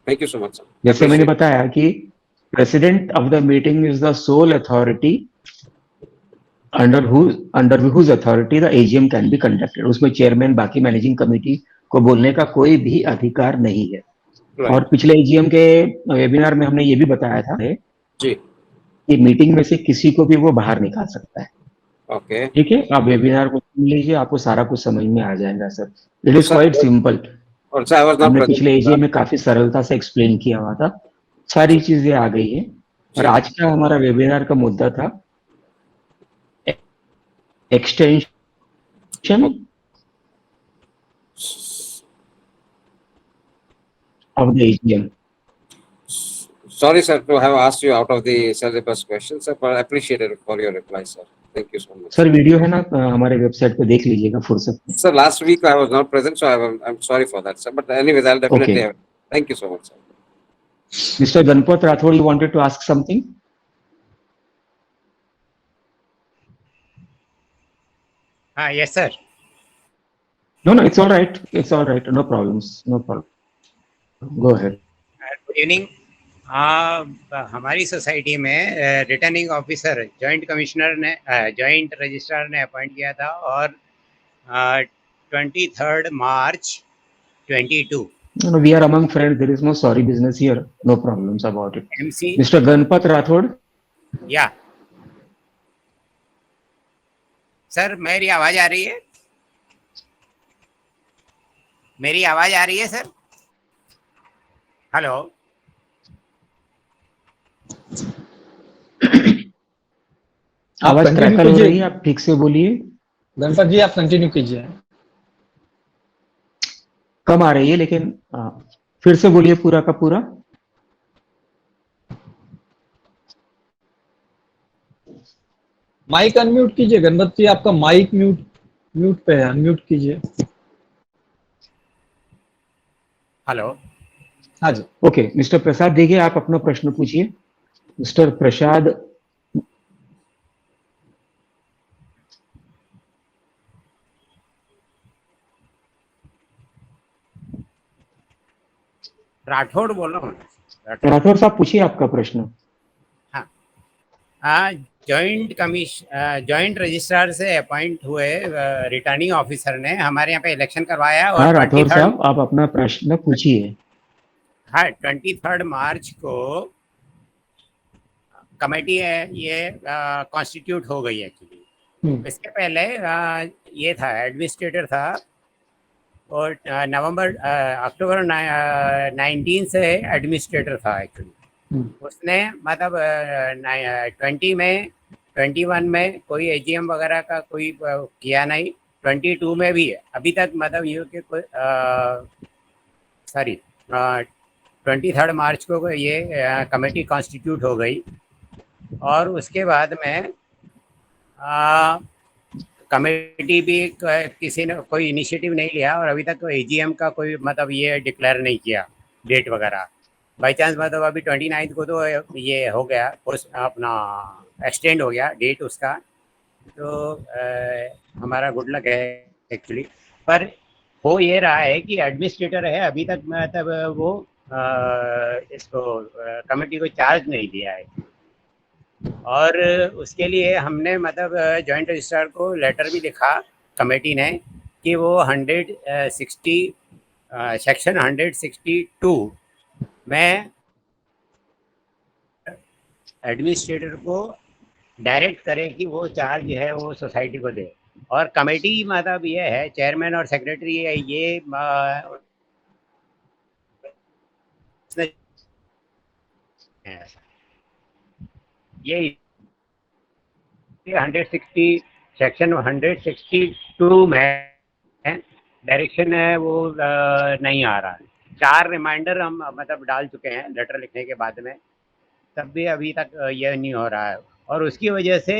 Thank you so much, sir. जैसे मैंने Appreciate it. बताया कि president of the meeting is the sole authority under whose authority the AGM can be conducted. उसमें चेयरमैन बाकी मैनेजिंग कमेटी को बोलने का कोई भी अधिकार नहीं है। Right. और पिछले एजीएम के वेबिनार में हमने ये भी बताया था जी। कि मीटिंग में से किसी को भी वो बाहर निकाल सकता है। Okay. ठीक है, आप वेबिनार को सुन लीजिए, आपको सारा कुछ समझ में आ जाएगा sir. It is Sir, quite simple. और sir, I was not हमने present. पिछले एजीएम में काफी सरलता से एक्सप्लेन किया हुआ था, सारी चीजें आ गई है। और जी। आज का हमारा वेबिनार का मुद्दा था extension of the AGM. Sorry, sir, to have asked you out of the syllabus question, sir, but I appreciate it for your reply, sir. Thank you so much. Sir video है ना हमारे वेबसाइट पे, देख लीजिएगा फुर्सत में। Sir, last week I was not present, so I'm sorry for that, sir. But anyways, I'll definitely Okay. have. Thank you so much, sir. Mr. Ganpat Rathod, you wanted to ask something? Yes, sir. No, it's all right. It's all right. No problems. No problem. Go ahead. Good evening. हमारी सोसाइटी में रिटर्निंग ऑफिसर जॉइंट कमिश्नर ने जॉइंट रजिस्ट्रार ने अपॉइंट किया था और 23 मार्च 22 No, we are among friends. There is no sorry business here. No problems about it. MC Mr. Ganpat Rathod, या सर, मेरी आवाज आ रही है? मेरी आवाज आ रही है सर? हेलो, आवाज continue क्रैकल हो कीजिए। रही है, आप ठीक से बोलिए। गणपत जी आप कंटिन्यू कीजिए। कम आ रही है लेकिन फिर से बोलिए पूरा का पूरा। माइक अनम्यूट कीजिए गणपत जी, आपका माइक म्यूट पे है, अनम्यूट कीजिए। हेलो। हाँ जी। ओके, मिस्टर प्रसाद देखिए, आप अपना प्रश्न पूछिए। मिस्टर प्रसाद। राठौड़ बोल रहा हूँ। राठौर साहब पूछिए आपका प्रश्न। जॉइंट रजिस्ट्रार से अपॉइंट हुए रिटर्निंग ऑफिसर ने हमारे यहाँ पे इलेक्शन करवाया और हाँ राठौर 23rd साहब, आप अपना प्रश्न पूछिए। हाँ 23rd मार्च को कमेटी है ये कॉन्स्टिट्यूट हो गई एक्चुअली। इसके पहले ये था, एडमिनिस्ट्रेटर था, और अक्टूबर 19 से एडमिनिस्ट्रेटर था एक्चुअली। उसने मतलब 20 में 21 में कोई एजीएम वगैरह का कोई किया नहीं। 22 में भी अभी तक मतलब ये कि कोई सॉरी 23rd मार्च को ये कमेटी कॉन्स्टिट्यूट हो गई और उसके बाद में कमेटी भी किसी ने कोई इनिशिएटिव नहीं लिया और अभी तक एजीएम का कोई मतलब ये डिक्लेयर नहीं किया डेट वगैरह। बाई चांस मतलब अभी 29 को तो ये हो गया, अपना एक्सटेंड हो गया डेट उसका, तो हमारा गुड लक है एक्चुअली। पर हो ये रहा है कि एडमिनिस्ट्रेटर है, अभी तक मतलब वो इसको कमेटी को चार्ज नहीं दिया है और उसके लिए हमने मतलब जॉइंट रजिस्ट्रार को लेटर भी लिखा कमेटी ने कि वो 160 सेक्शन 162 में एडमिनिस्ट्रेटर को डायरेक्ट करे कि वो चार्ज है वो सोसाइटी को दे। और कमेटी मतलब ये है, चेयरमैन और सेक्रेटरी है ये ये 160 सेक्शन 162 में डायरेक्शन है वो नहीं आ रहा है। 4 रिमाइंडर हम मतलब डाल चुके हैं लेटर लिखने के बाद में, तब भी अभी तक ये नहीं हो रहा है और उसकी वजह से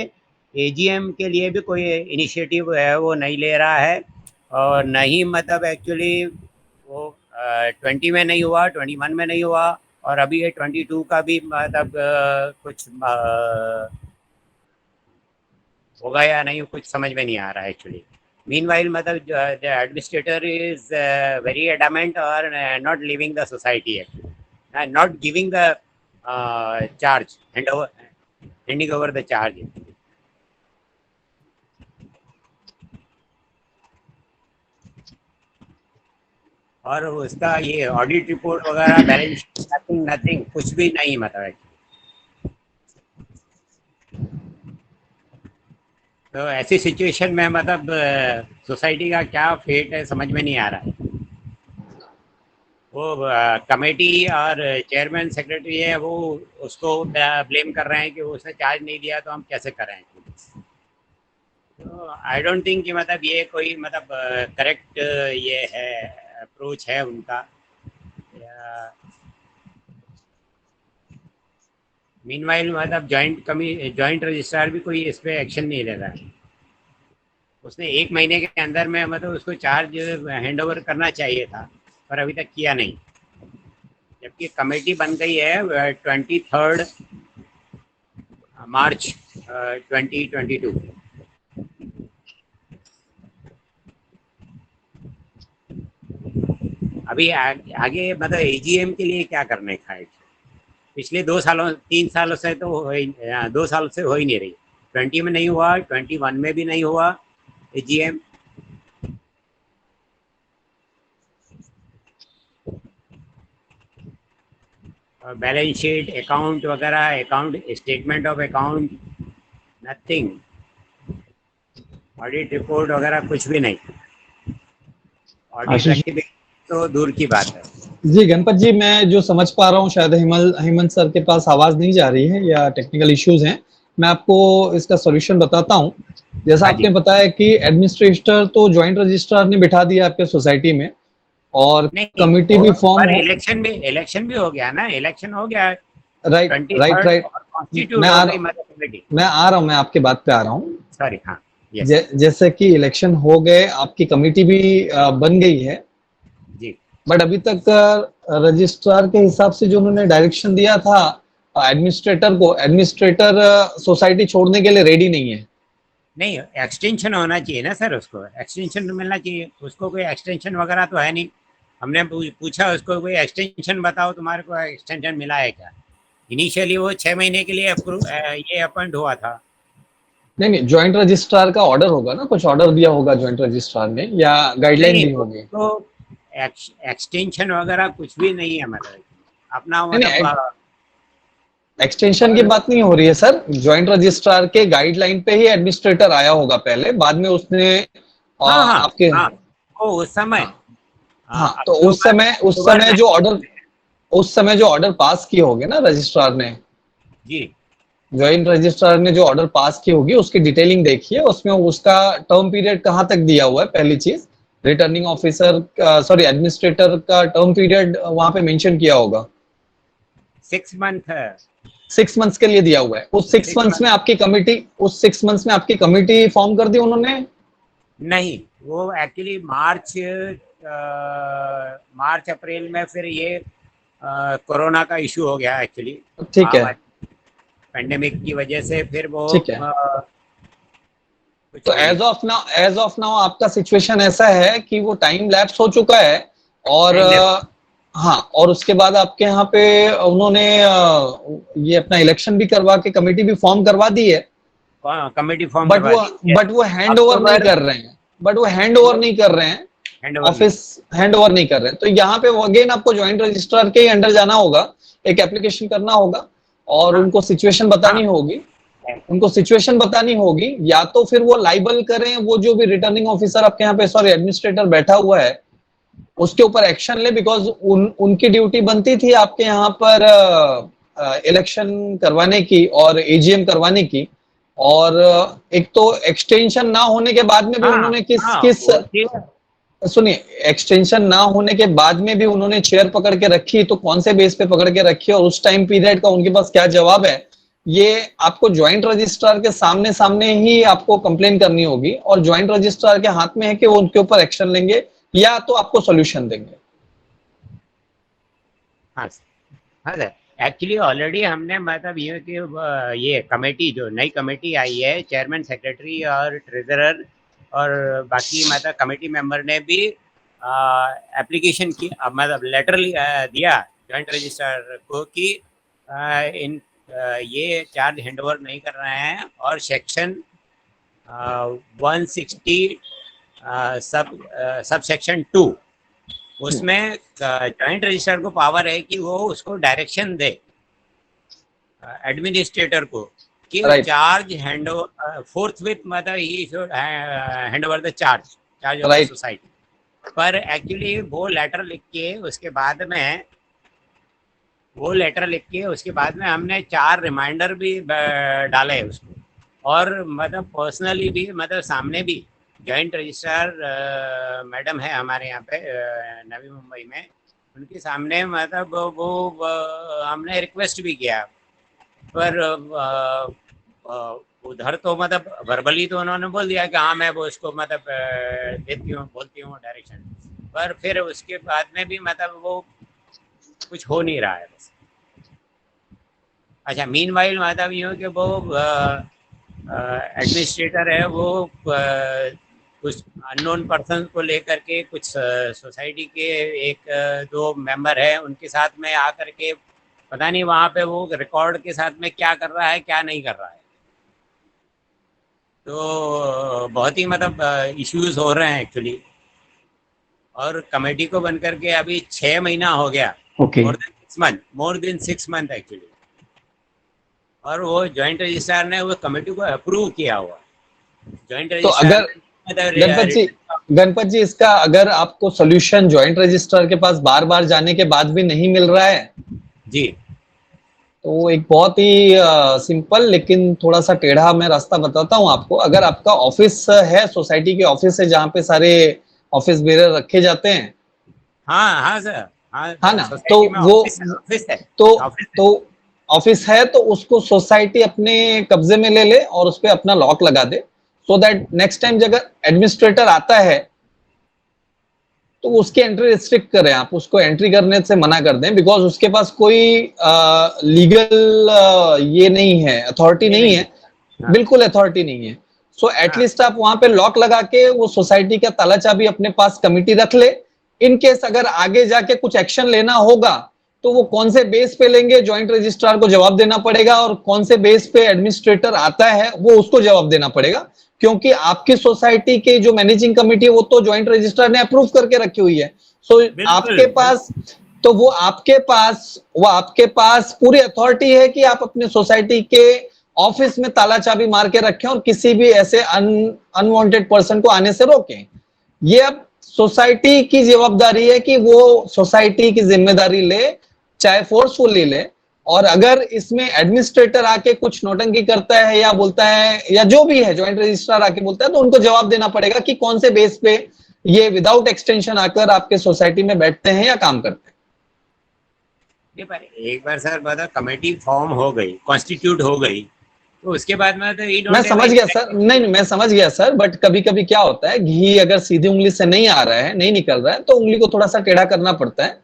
एजीएम के लिए भी कोई इनिशिएटिव है वो नहीं ले रहा है और नहीं मतलब एक्चुअली वो 20 में नहीं हुआ, 21 में नहीं हुआ और अभी ये 22 का भी मतलब कुछ होगा या नहीं कुछ समझ में नहीं आ रहा है एक्चुअली। Meanwhile, मतलब the administrator is very adamant or not leaving the society actually, and not giving the charge, handing over the charge. और उसका ये ऑडिट रिपोर्ट वगैरह, बैलेंस नथिंग कुछ भी नहीं मतलब। तो ऐसी सिचुएशन में मतलब सोसाइटी का क्या फेट है समझ में नहीं आ रहा है। वो कमेटी और चेयरमैन सेक्रेटरी है वो उसको ब्लेम कर रहे हैं कि उसने चार्ज नहीं दिया तो हम कैसे करें। तो आई डोंट थिंक कि मतलब ये कोई मतलब करेक्ट ये है अप्रोच है उनका। मीनवाइल मतलब जॉइंट रजिस्ट्रार भी कोई इस पे एक्शन नहीं ले रहा है। उसने 1 महीने के अंदर में मतलब उसको चार्ज हैंड ओवर करना चाहिए था पर अभी तक किया नहीं, जबकि कमेटी बन गई है 23rd मार्च 2022। अभी आगे मतलब एजीएम के लिए क्या करने का है। पिछले 3 सालों से तो 2 साल से हो ही नहीं रही। 20 में नहीं हुआ, 21 में भी नहीं हुआ एजीएम। बैलेंस शीट, अकाउंट वगैरह, account statement of account, nothing, audit report वगैरह कुछ भी नहीं। ऑडिट की तो दूर की बात है। जी गणपत जी, मैं जो समझ पा रहा हूँ शायद हेमंत सर के पास आवाज नहीं जा रही है या टेक्निकल इश्यूज हैं। मैं आपको इसका सॉल्यूशन बताता हूँ। जैसा आपने बताया कि एडमिनिस्ट्रेटर तो जॉइंट रजिस्ट्रार ने बिठा दिया आपके सोसाइटी में और कमेटी भी फॉर्म, इलेक्शन भी हो गया ना, इलेक्शन हो गया। राइट। कॉन्स्टिट्यूट मैं हो आ गई रहा मतलब कमेटी। मैं आ रहा हूँ, मैं आपकी बात पे आ रहा हूँ। सॉरी, हाँ, यस जैसे कि इलेक्शन हो गए, आपकी कमेटी भी बन गई है, जी। बट अभी तक रजिस्ट्रार के हिसाब से जो उन्होंने डायरेक्शन दिया था एडमिनिस्ट्रेटर को, एडमिनिस्ट्रेटर सोसाइटी छोड़ने के लिए रेडी नहीं है। नहीं, एक्सटेंशन होना चाहिए ना सर, उसको एक्सटेंशन तो मिलना चाहिए उसको। कोई एक्सटेंशन वगैरह तो है नहीं। हमने पूछा उसको, कोई एक्सटेंशन बताओ, तुम्हारे को एक्सटेंशन मिला है क्या? इनिशियली वो 6 महीने के लिए ये अपॉइंट हुआ था। नहीं नहीं, ज्वाइंट रजिस्ट्रार का ऑर्डर होगा ना, कुछ ऑर्डर दिया होगा ज्वाइंट रजिस्ट्रार ने, या गाइडलाइन नहीं, दी होगी। तो एक्सटेंशन वगैरह कुछ भी नहीं है, मतलब अपना नहीं, मतलब एक्सटेंशन की बात नहीं हो रही है सर। ज्वाइंट रजिस्ट्रार के गाइडलाइन पे ही एडमिनिस्ट्रेटर आया होगा पहले, बाद में उसने हाँ हाँ आपके हाँ, वो उस समय हाँ, तो उस समय जो ऑर्डर पास किए होंगे ना रजिस्ट्रार ने, जी ज्वाइंट रजिस्ट्रार ने जो ऑर्डर पास की होगी उसकी डिटेलिंग देखिए, उसमें उसका टर्म पीरियड कहाँ तक दिया हुआ है। पहली चीज, रिटर्निंग ऑफिसर सॉरी एडमिनिस्ट्रेटर का टर्म पीरियड वहां पे मेंशन किया होगा। 6 मंथ है। 6 मंथ्स के लिए दिया हुआ है। उस 6 मंथ्स में आपकी कमिटी फॉर्म कर दी उन्होंने? नहीं, वो एक्चुअली मार्च अप्रैल में फिर ये कोरोना का इशू हो गया एक्चुअली, ठीक है, पेंडेमिक की वजह से। फिर वो ठीक है। तो एज ऑफ नाउ आपका सिचुएशन ऐसा है कि वो टाइम लैप्स हो चुका है, और हाँ, और उसके बाद आपके यहाँ पे उन्होंने ये अपना इलेक्शन भी करवा के कमेटी भी फॉर्म करवा दी है, कमेटी फॉर्म बट वो हैंड ओवर नहीं कर रहे हैं, ऑफिस हैंड ओवर नहीं कर रहे हैं। तो यहाँ पे अगेन आपको ज्वाइंट रजिस्ट्रार के अंडर जाना होगा, एक एप्लीकेशन करना होगा, और उनको सिचुएशन बतानी होगी। या तो फिर वो लाइबल करें, वो जो भी रिटर्निंग ऑफिसर आपके यहाँ पे सॉरी एडमिनिस्ट्रेटर बैठा हुआ है उसके ऊपर एक्शन ले, बिकॉज उनकी ड्यूटी बनती थी आपके यहाँ पर इलेक्शन करवाने की और एजीएम करवाने की। और एक तो एक्सटेंशन ना होने के बाद में भी उन्होंने सुनिए, एक्सटेंशन ना होने के बाद में भी उन्होंने चेयर पकड़ के रखी, तो कौन से बेस पे पकड़ के रखी और उस टाइम पीरियड का उनके पास क्या जवाब है, ये आपको ज्वाइंट रजिस्ट्रार के सामने ही आपको कंप्लेन करनी होगी, और ज्वाइंट रजिस्ट्रार के हाथ में है कि वो उनके ऊपर एक्शन लेंगे या तो आपको सॉल्यूशन देंगे। हाँ सर, एक्चुअली ऑलरेडी हमने मतलब ये कमेटी, जो नई कमेटी आई है, चेयरमैन, सेक्रेटरी और ट्रेजरर और बाकी मतलब कमेटी मेंबर ने भी एप्लीकेशन की, मतलब लेटर दिया जॉइंट रजिस्ट्रार को कि ये चार्ज हैंडओवर नहीं कर रहे हैं, और सेक्शन 160 सब सेक्शन 2 उसमें जॉइंट रजिस्ट्रार को पावर है कि वो उसको डायरेक्शन दे एडमिनिस्ट्रेटर को कि चार्ज हैंड फोर्थ विथ, मतलब he should hand over the charge of the society. पर एक्चुअली वो लेटर लिख के उसके बाद में हमने 4 रिमाइंडर भी डाले उसको, और मतलब पर्सनली भी, मतलब सामने भी जॉइंट रजिस्ट्रार मैडम है हमारे यहाँ पे नवी मुंबई में, उनके सामने मतलब वो हमने रिक्वेस्ट भी किया। पर उधर तो मतलब वर्बली तो उन्होंने बोल दिया कि हाँ मैं वो उसको मतलब बोलती हूँ डायरेक्शन, पर फिर उसके बाद में भी मतलब वो कुछ हो नहीं रहा है बस। अच्छा, मीनवाइल मतलब यूँ कि वो एडमिनिस्ट्रेटर है, वो कुछ अननोन पर्सन को लेकर के कुछ सोसाइटी के 1-2 मेंबर है, उनके साथ में आकर के पता नहीं वहाँ पे वो रिकॉर्ड के साथ में क्या कर रहा है क्या नहीं कर रहा है। तो बहुत ही मतलब इश्यूज हो रहे हैं एक्चुअली, और कमेटी को बन करके अभी 6 महीना हो गया, मोर देन 6 मंथ एक्चुअली, और वो जॉइंट रजिस्ट्रार ने वो कमेटी को अप्रूव किया हुआ। जॉइंट रजिस्ट्रार गणपत जी, इसका अगर आपको सॉल्यूशन जॉइंट रजिस्ट्रार के पास बार बार जाने के बाद भी नहीं मिल रहा है जी, तो एक बहुत ही सिंपल लेकिन थोड़ा सा टेढ़ा मैं रास्ता बताता हूँ आपको। अगर आपका ऑफिस है, सोसाइटी के ऑफिस है जहाँ पे सारे ऑफिस बेरर रखे जाते हैं, हाँ सर, हाँ ना, तो वो ऑफिस है तो उसको सोसाइटी अपने कब्जे में ले ले और उस पर अपना लॉक लगा दे, सो दैट नेक्स्ट टाइम जब एडमिनिस्ट्रेटर आता है तो उसकी एंट्री रिस्ट्रिक्ट करें, आप उसको एंट्री करने से मना कर दें, बिकॉज उसके पास कोई लीगल ये नहीं है, अथॉरिटी नहीं है, बिल्कुल अथॉरिटी नहीं है। सो एटलीस्ट आप वहां पे लॉक लगा के वो सोसाइटी का ताला चाबी अपने पास कमिटी रख ले। इन केस अगर आगे जाके कुछ एक्शन लेना होगा तो वो कौन से बेस पे लेंगे, ज्वाइंट रजिस्ट्रार को जवाब देना पड़ेगा, और कौन से बेस पे एडमिनिस्ट्रेटर आता है वो उसको जवाब देना पड़ेगा, क्योंकि आपकी सोसाइटी के जो मैनेजिंग कमेटी है वो तो ज्वाइंट रजिस्ट्रार ने अप्रूव करके रखी हुई है। सो आपके पास तो वो आपके पास पूरी अथॉरिटी है कि आप अपने सोसाइटी के ऑफिस में ताला चाबी मार के रखें और किसी भी ऐसे अनवांटेड पर्सन को आने से रोकें। ये अब सोसाइटी की जवाबदारी है कि वो सोसाइटी की जिम्मेदारी ले, चाहे फोर्सफुली ले, और अगर इसमें एडमिनिस्ट्रेटर आके कुछ नौटंकी करता है या बोलता है या जो भी है ज्वाइंट रजिस्ट्रार आके बोलता है तो उनको जवाब देना पड़ेगा कि कौन से बेस पे ये विदाउट एक्सटेंशन आकर आपके सोसाइटी में बैठते हैं या काम करते हैं। पर एक बार सर मतलब कमेटी फॉर्म हो गई, कॉन्स्टिट्यूट हो गई, तो उसके बाद में तो मैं समझ गया सर, नहीं मैं समझ गया सर, बट कभी कभी क्या होता है, घी अगर सीधी उंगली से नहीं आ रहा है, नहीं निकल रहा है, तो उंगली को थोड़ा सा टेढ़ा करना पड़ता है।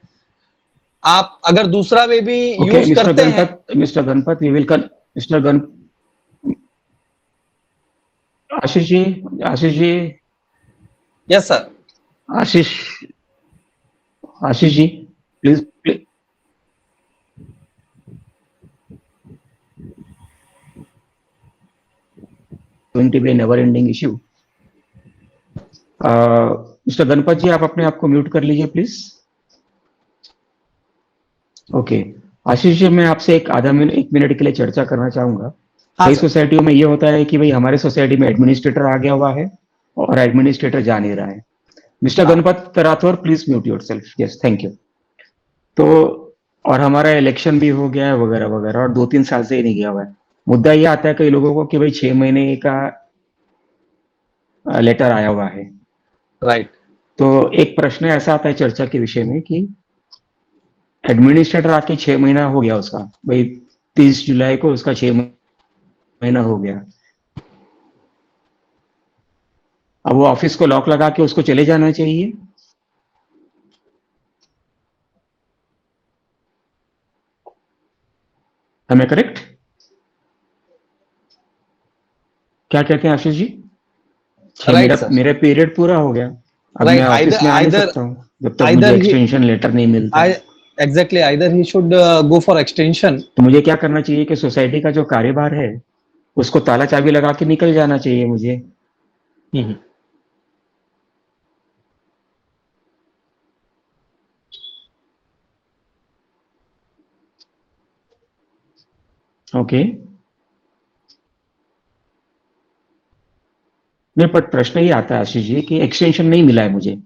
आप अगर दूसरा वे भी यूज करते हैं। Mister Ganpat, we will mister गण Ashish ji, yes sir, Ashish ji please going to be a never ending issue. Mister Ganpat ji, आप अपने आप को म्यूट कर लीजिए प्लीज। ओके आशीष जी, मैं आपसे एक मिनट के लिए चर्चा करना चाहूंगा। कई सोसाइटियों में ये होता है कि भाई हमारे सोसाइटी में एडमिनिस्ट्रेटर आ गया हुआ है और एडमिनिस्ट्रेटर जा नहीं रहा है। Mister Ganpat Rathore, please mute yourself. Yes, thank you. तो और हमारा इलेक्शन भी हो गया है वगैरह वगैरह, और 2-3 साल से ही नहीं गया हुआ है। मुद्दा ये आता है कई लोगों को कि भाई 6 महीने का लेटर आया हुआ है, राइट। तो एक प्रश्न ऐसा आता है चर्चा के विषय में कि एडमिनिस्ट्रेटर आके 6 महीना हो गया उसका, भाई 30 जुलाई को उसका 6 महीना हो गया, अब वो ऑफिस को लॉक लगा के उसको चले जाना चाहिए? Am I correct? क्या कहते हैं आशीष जी? मेरा पीरियड पूरा हो गया, अब मैं ऑफिस में आ नहीं सकता हूँ जब तक मुझे एक्सटेंशन लेटर नहीं मिलता। Exactly, either he should go for extension. तो मुझे क्या करना चाहिए कि सोसाइटी का जो कार्यभार है उसको ताला चाबी लगा के निकल जाना चाहिए मुझे? ओके नहीं, पर प्रश्न ये आता है आशीष जी कि एक्सटेंशन नहीं मिला है मुझे,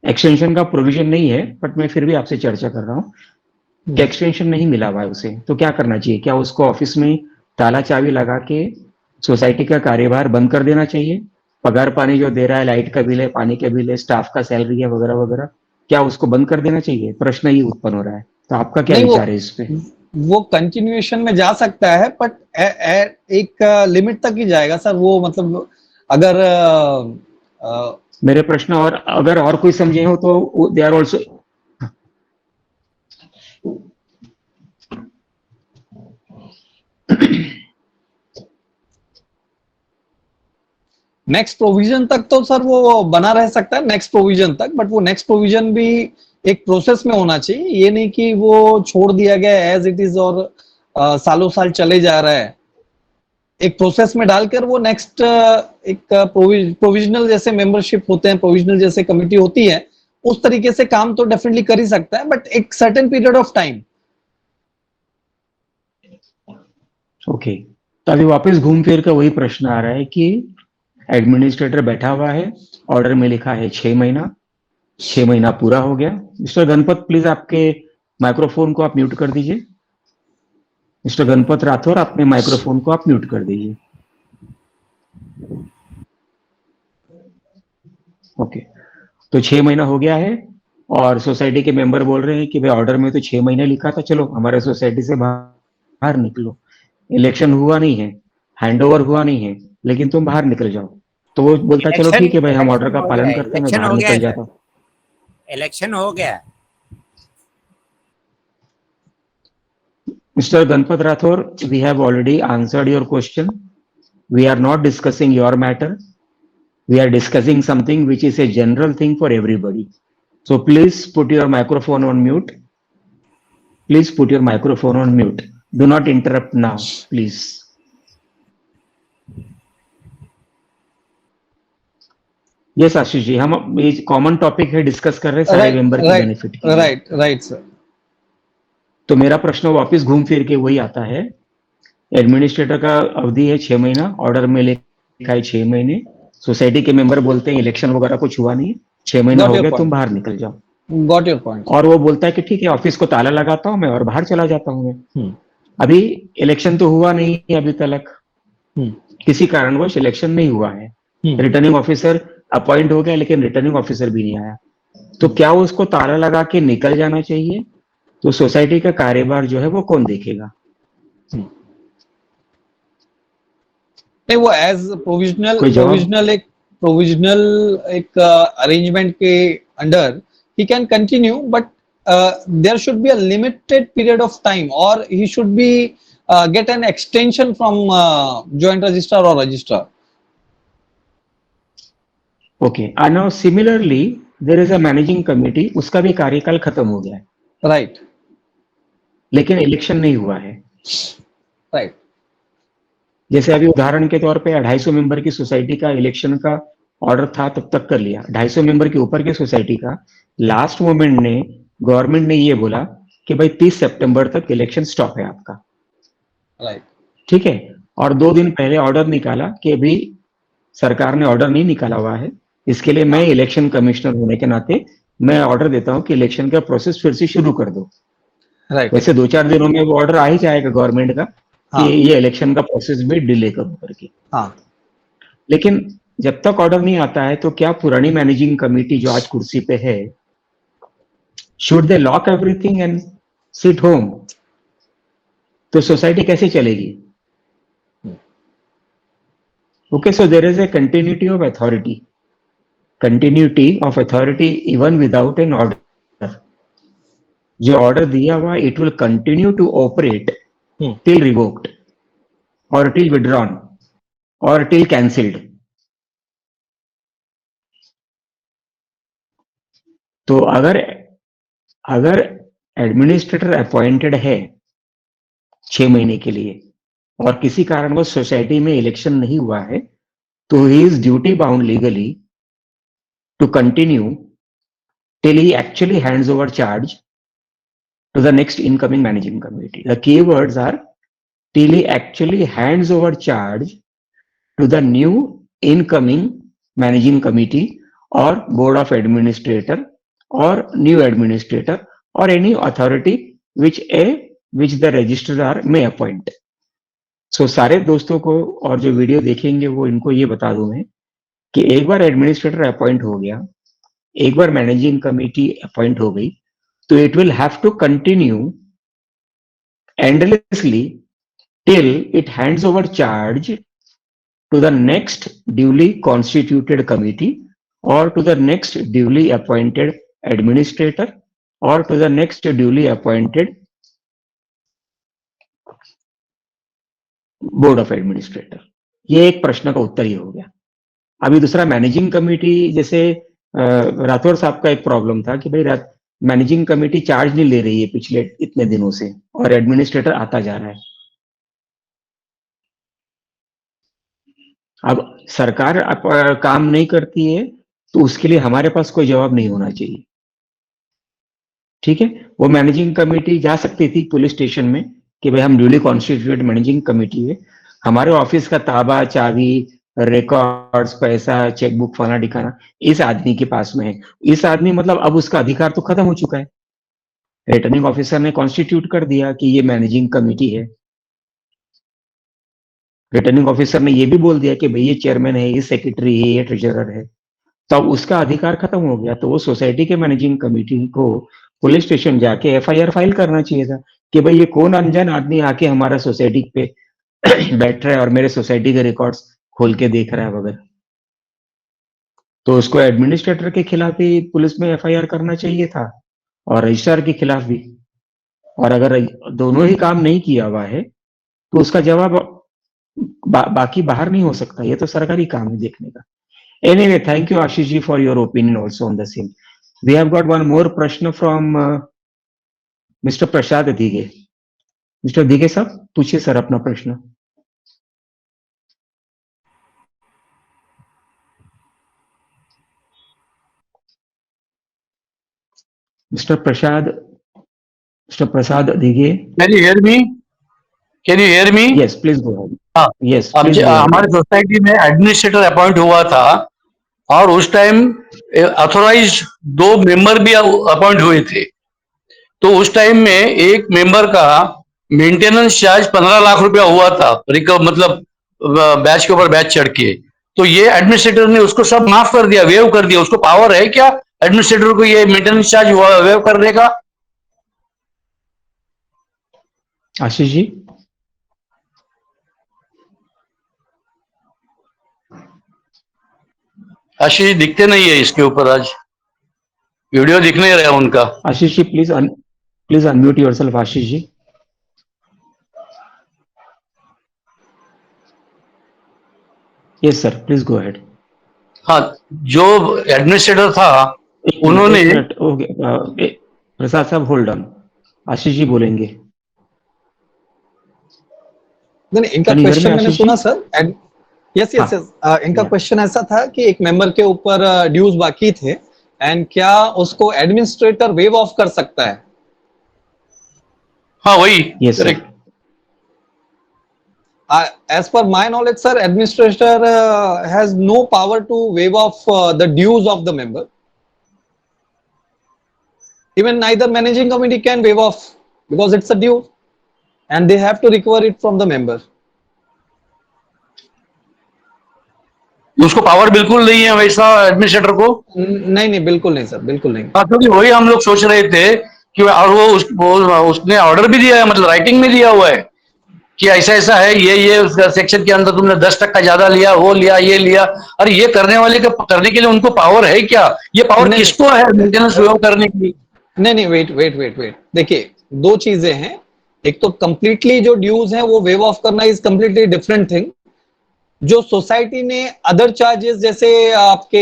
एक्सटेंशन का प्रोविजन नहीं है, बट मैं फिर भी आपसे चर्चा कर रहा हूँ कि एक्सटेंशन नहीं मिला हुआ है उसे, तो क्या करना चाहिए? क्या उसको ऑफिस में ताला चाबी लगा के सोसाइटी का कार्यभार बंद कर देना चाहिए? पगार पानी जो दे रहा है, लाइट का बिल है, पानी का बिल है, स्टाफ का सैलरी है वगैरह वगैरह, क्या उसको बंद कर देना चाहिए? प्रश्न ही उत्पन्न हो रहा है, तो आपका क्या विचार है इस पे? वो कंटिन्यूएशन में जा सकता है, बट एक लिमिट तक ही जाएगा सर। वो मतलब अगर मेरे प्रश्न और अगर और कोई समझे हो तो they are also. Next provision तक तो सर वो बना रह सकता है, नेक्स्ट प्रोविजन तक, बट वो नेक्स्ट प्रोविजन भी एक प्रोसेस में होना चाहिए। ये नहीं कि वो छोड़ दिया गया एज इट इज और सालों साल चले जा रहा है। एक प्रोसेस में डालकर वो नेक्स्ट एक प्रोविजनल जैसे मेंबरशिप होते हैं, प्रोविजनल जैसे कमिटी होती है, उस तरीके से काम तो डेफिनेटली कर ही सकता है, बट एक certain period of time. Okay, तो अभी वापस घूम फिर कर वही प्रश्न आ रहा है कि एडमिनिस्ट्रेटर बैठा हुआ है, ऑर्डर में लिखा है 6 महीना, 6 महीना पूरा हो गया। मिस्टर गणपत, प्लीज आपके माइक्रोफोन को आप म्यूट कर दीजिए। मिस्टर गणपत राठौर, अपने माइक्रोफोन को आप म्यूट कर दीजिए। ओके, तो 6 महीना हो गया है और सोसाइटी के मेंबर बोल रहे हैं कि भाई ऑर्डर में तो 6 महीने लिखा था, चलो हमारे सोसाइटी से बाहर निकलो, इलेक्शन हुआ नहीं है, हैंडओवर हुआ नहीं है, लेकिन तुम बाहर निकल जाओ। तो वो बोलता चलो ठीक है भाई, हम ऑर्डर का पालन करते हैं, मैं इलेक्शन बाहर हो गया निकल है जाता हूँ। इलेक्शन हो गया। Mr. Ganpat Rathore, we have already answered your question. We are not discussing your matter. We are discussing something which is a general thing for everybody. So please put your microphone on mute. Please put your microphone on mute. Do not interrupt now, please. Yes, Ashish ji, हम ये कॉमन टॉपिक है, डिस्कस कर रहे हैं सारे मेंबर के बेनिफिट के लिए। Right sir. तो मेरा प्रश्न वापस घूम फिर के वही आता है, एडमिनिस्ट्रेटर का अवधि है 6 महीना, ऑर्डर में लिखा है 6 महीने, सोसाइटी के मेंबर बोलते हैं इलेक्शन वगैरह कुछ हुआ नहीं, 6 महीना हो गया, तुम बाहर निकल जाओ। Got your point. और वो बोलता है कि ठीक है, ऑफिस को ताला लगाता हूं मैं और बाहर चला जाता हूं मैं। अभी इलेक्शन तो हुआ नहीं है अभी तक, किसी कारणवश इलेक्शन नहीं हुआ है, रिटर्निंग ऑफिसर अपॉइंट हो गया लेकिन रिटर्निंग ऑफिसर भी नहीं आया, तो क्या उसको ताला लगा के निकल जाना चाहिए? तो सोसाइटी का कार्यभार जो है वो कौन देखेगा? नहीं, वो एज प्रोविजनल एक अरेंजमेंट के under he can continue, but there should be a limited period of time, or he should be get an extension from joint registrar or registrar. Okay, and now similarly there is a managing committee, उसका भी कार्यकाल खत्म हो गया है, राइट, लेकिन इलेक्शन नहीं हुआ है। राइट, जैसे अभी उदाहरण के तौर पे 250 मेंबर की सोसाइटी का इलेक्शन का ऑर्डर था, तब तक कर लिया। 250 मेंबर के ऊपर की सोसाइटी का लास्ट मोमेंट ने गवर्नमेंट ने ये बोला कि भाई 30 सितंबर तक इलेक्शन स्टॉप है आपका, राइट, ठीक है। और 2 दिन पहले ऑर्डर निकाला कि अभी सरकार ने ऑर्डर नहीं निकाला हुआ है, इसके लिए मैं इलेक्शन कमिश्नर होने के नाते मैं ऑर्डर देता हूं कि इलेक्शन का प्रोसेस फिर से शुरू कर दो। राइट। वैसे 2-4 दिनों में वो ऑर्डर आ ही जाएगा गवर्नमेंट का कि ये इलेक्शन का प्रोसेस भी डिले करो करके। लेकिन जब तक ऑर्डर नहीं आता है, तो क्या पुरानी मैनेजिंग कमेटी जो आज कुर्सी पे है, should they lock everything and sit home? तो सोसाइटी कैसे चलेगी? Okay, so there is a continuity of authority even without an order. जो ऑर्डर दिया हुआ it will continue to operate till revoked और टिल विड्रॉन और टिल कैंसिल्ड। तो अगर एडमिनिस्ट्रेटर अपॉइंटेड है 6 महीने के लिए और किसी कारणवश सोसाइटी में इलेक्शन नहीं हुआ है, तो he is duty bound legally to continue till he actually hands over charge to the next incoming managing committee. The key words are till he actually hands over charge to the new incoming managing committee or board of administrator or new administrator or any authority which the registrar may appoint. So सारे दोस्तों को और जो वीडियो देखेंगे वो इनको ये बता दूं मैं कि एक बार एडमिनिस्ट्रेटर अपॉइंट हो गया, एक बार मैनेजिंग कमेटी अपॉइंट हो गई, तो it will have to continue endlessly till it hands over charge to the next duly constituted committee or to the next duly appointed administrator or to the next duly appointed board of administrator। ये एक प्रश्न का उत्तर ही हो गया। अभी दूसरा, मैनेजिंग कमेटी, जैसे राठौर साहब का एक प्रॉब्लम था कि भाई मैनेजिंग कमेटी चार्ज नहीं ले रही है पिछले इतने दिनों से और एडमिनिस्ट्रेटर आता जा रहा है। अब सरकार काम नहीं करती है तो उसके लिए हमारे पास कोई जवाब नहीं होना चाहिए, ठीक है। वो मैनेजिंग कमेटी जा सकती थी पुलिस स्टेशन में कि भाई हम ड्यूली कॉन्स्टिट्यूटेड मैनेजिंग कमेटी है, हमारे ऑफिस का ताबा, चाबी, रिकॉर्ड्स, पैसा, चेकबुक, फलाना ठिकाना इस आदमी के पास में है। इस आदमी मतलब अब उसका अधिकार तो खत्म हो चुका है। रिटर्निंग ऑफिसर ने कॉन्स्टिट्यूट कर दिया कि ये मैनेजिंग कमेटी है। रिटर्निंग ऑफिसर ने ये भी बोल दिया कि भाई ये चेयरमैन है, ये सेक्रेटरी है, ये ट्रेजरर है। तब उसका अधिकार खत्म हो गया, तो वो सोसाइटी के मैनेजिंग कमेटी को पुलिस स्टेशन जाके एफआईआर फाइल करना चाहिए था कि भाई ये कौन अनजान आदमी आके हमारा सोसाइटी पे बैठ रहा है और मेरे सोसाइटी के रिकॉर्ड्स खोल के देख रहा है वगैरह। तो उसको एडमिनिस्ट्रेटर के खिलाफ भी पुलिस में एफआईआर करना चाहिए था और रजिस्ट्रार के खिलाफ भी। और अगर दोनों ही काम नहीं किया हुआ है तो उसका जवाब बाकी बाहर नहीं हो सकता। ये तो सरकारी काम है देखने का। Anyway, thank you Ashish ji for your opinion also on the same. We have got one more प्रश्न from Mr. Prasad Dighe. Mr. दिगे साहब पूछिए सर अपना प्रश्न। Mr. Prasad Dighe. Can you hear me? Can you hear me? Yes, please go ahead. हाँ, Yes, अब please go ahead. हमारे सोसाइटी में एडमिनिस्ट्रेटर अपॉइंट हुआ था और उस टाइम ऑथोराइज 2 मेंबर भी अपॉइंट हुए थे। तो उस टाइम में एक मेंबर का मेंटेनेंस चार्ज 15 लाख रुपया हुआ था, मतलब बैच के ऊपर बैच चढ़ के। तो ये एडमिनिस्ट्रेटर ने उसको सब माफ कर दिया, वेव कर दिया। उसको पावर है क्या एडमिनिस्ट्रेटर को ये मेंटेनेंस चार्ज वेव करने का? आशीष जी। आशीष दिखते नहीं है इसके ऊपर, आज वीडियो दिख नहीं रहा उनका। Ashish ji please unmute yourself Ashish ji. Yes sir please go ahead. हाँ, जो एडमिनिस्ट्रेटर था उन्होंने प्रसाद साहब होल्ड ऑन, आशीष जी बोलेंगे। नहीं, इनका क्वेश्चन मैंने सुना सर। यस यस यस, इनका क्वेश्चन ऐसा था कि एक मेंबर के ऊपर ड्यूज बाकी थे एंड क्या उसको एडमिनिस्ट्रेटर वेव ऑफ कर सकता है? हाँ वही। Yes sir. As per my knowledge, sir, administrator has no power to waive off the dues of the member. Even neither managing committee can waive off because it's a due, and they have to recover it from the member. उसको पावर बिल्कुल नहीं है वैसा एडमिनिस्ट्रेटर को? नहीं बिल्कुल नहीं सर, बिल्कुल नहीं। हाँ, क्योंकि वही हम लोग सोच रहे थे कि और उसने ऑर्डर भी दिया है, मतलब राइटिंग में दिया हुआ है कि ऐसा ऐसा है, ये उस सेक्शन के अंदर तुमने 10% ज्यादा लिया, वो लिया, ये लिया। अरे ये करने वाले का करने के लिए उनको पावर है क्या? ये पावर किसको है मेंटेनेंस वेव करने की? नहीं वेट, देखिए 2 चीजें हैं। एक तो कंप्लीटली जो ड्यूज हैं वो वेव ऑफ करना इज कंप्लीटली डिफरेंट थिंग। जो सोसाइटी ने अदर चार्जेस जैसे आपके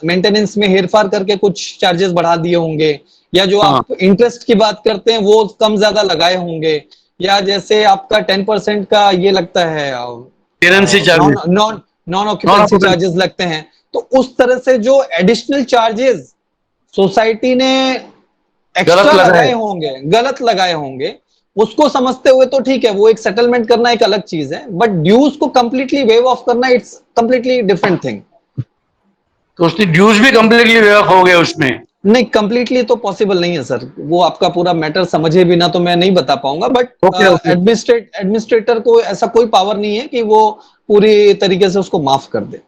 मेंटेनेंस में हेरफार करके कुछ चार्जेस बढ़ा दिए होंगे, या जो आप इंटरेस्ट की बात करते हैं वो कम ज्यादा लगाए होंगे, या जैसे आपका 10% का ये लगता है नॉन ऑक्यूपेंसी चार्जेस लगते हैं, तो उस तरह से जो एडिशनल चार्जेस सोसाइटी ने एक्स्ट्रा गलत लगाए होंगे, उसको समझते हुए तो ठीक है, वो एक सेटलमेंट करना एक अलग चीज है, बट ड्यूज को कंप्लीटली वेव ऑफ करना इट्स कंप्लीटली डिफरेंट थिंग। तो उसने ड्यूज भी कंप्लीटली वेव ऑफ हो गए उसमें? नहीं, कंप्लीटली तो पॉसिबल नहीं है सर, वो आपका पूरा मैटर समझे बिना तो मैं नहीं बता पाऊंगा, बट एडमिनिस्ट्रेटर को ऐसा कोई पावर नहीं है कि वो पूरी तरीके से उसको माफ कर दे।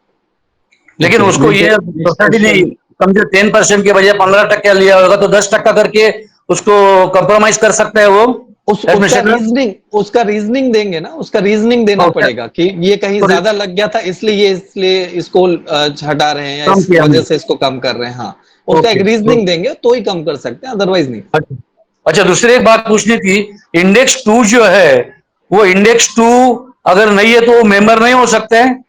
लेकिन उसको ये सोसाइटी ने समझो 10% के बजाय 15% लिया होगा तो 10% करके उसको कंप्रोमाइज कर सकता है वो। उसका रीजनिंग देंगे ना, उसका रीजनिंग देना पड़ेगा कि ये कहीं ज्यादा लग गया था इसलिए इसको हटा रहे हैं या इस वजह से इसको कम कर रहे हैं। हाँ, उसका एक रीजनिंग देंगे तो ही कम कर सकते हैं, अदरवाइज नहीं। अच्छा, दूसरी एक बात पूछनी थी, इंडेक्स 2 जो है वो इंडेक्स 2 अगर नहीं है तो वो मेंबर नहीं हो सकते हैं?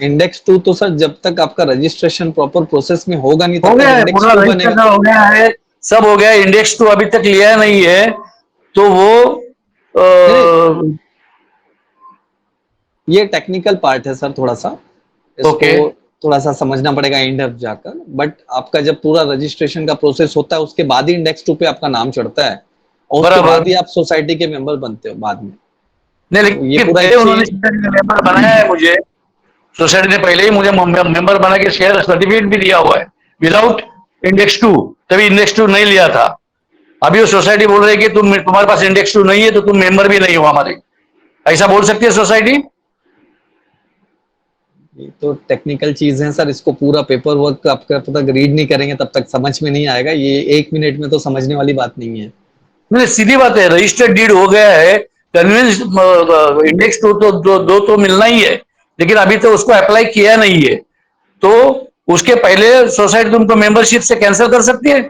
इंडेक्स 2 तो सर जब तक आपका रजिस्ट्रेशन प्रॉपर प्रोसेस में होगा नहीं तब तक इंडेक्स 2 बनेगा। हो गया है, सब हो गया, इंडेक्स 2 अभी तक लिया नहीं है तो वो ये टेक्निकल पार्ट है सर, थोड़ा सा इसको थोड़ा सा समझना पड़ेगा इन डेप्थ जाकर। बट आपका जब पूरा रजिस्ट्रेशन का प्रोसेस होता है उसके बाद ही इंडेक्स 2 पे आपका नाम चढ़ता है और उसके बाद ही आप सोसाइटी के मेंबर बनते हो बाद में। नहीं, लेकिन ये पूरा उन्होंने मेंबर बनाया है मुझे, सोसाइटी ने पहले ही मुझे मेंबर बना के शेयर सर्टिफिकेट भी दिया हुआ है विदाउट इंडेक्स 2, तभी इंडेक्स 2 नहीं लिया था। अभी वो सोसाइटी बोल रही है कि तुम्हारे पास इंडेक्स 2 नहीं है तो तुम मेंबर भी नहीं हो हमारे, ऐसा बोल सकती है सोसाइटी? ये तो टेक्निकल चीज है सर, इसको पूरा पेपर वर्क आप तब तक रीड नहीं करेंगे तब तक समझ में नहीं आएगा। ये 1 मिनट में तो समझने वाली बात नहीं है। नहीं, सीधी बात है, रजिस्टर्ड डीड हो गया है, कन्विंस इंडेक्स दो तो मिलना ही है, लेकिन अभी तो उसको अप्लाई किया नहीं है, तो उसके पहले सोसाइटी तुमको मेंबरशिप से कैंसिल कर सकती है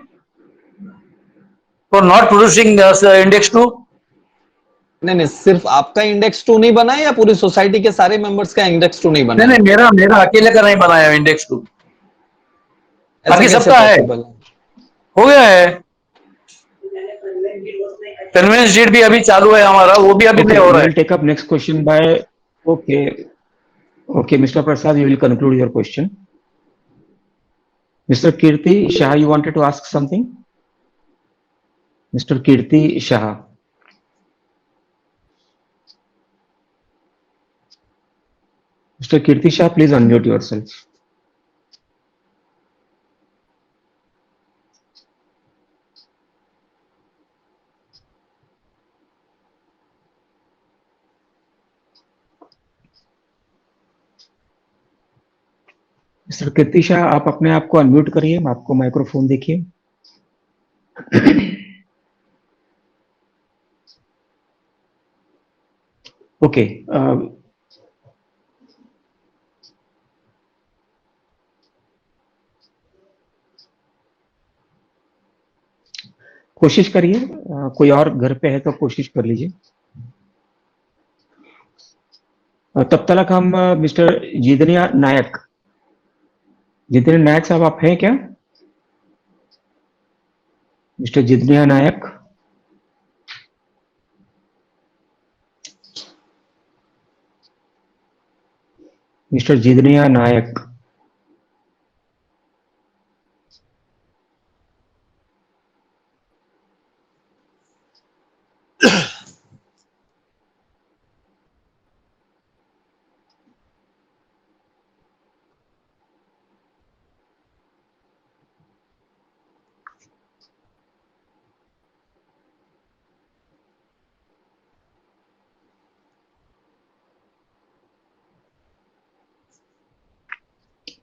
for not producing index two. नहीं नहीं, सिर्फ आपका इंडेक्स 2 नहीं बना है या पूरी सोसाइटी के सारे मेंबर्स का इंडेक्स 2 नहीं बना नहीं है? नहीं, मेरा अकेले का नहीं बनाया इंडेक्स टू, ऐसा बाकी कैसे सबका है, पॉसिबल है? हो गया है। कन्वेंस डीड भी अभी चालू है हमारा, वो भी अभी Okay, नहीं हो we रहा है। will take up next question by. Okay, okay, Mr. Prasad, you will conclude your question. Mr. Kirti Shah, you wanted to ask something? Mr. Kirti Shah. Mr. Kirti Shah, please unmute yourself. Mister Kirti Shah, आप अपने आप को अनम्यूट करिए, आपको माइक्रोफोन देखिए। ओके, कोशिश करिए, कोई और घर पे है तो कोशिश कर लीजिए। तब तक हम मिस्टर जिदनिया नायक, जिदनिया नायक साहब आप हैं क्या? Mister Jidniya Nayak, mister Jidniya Nayak,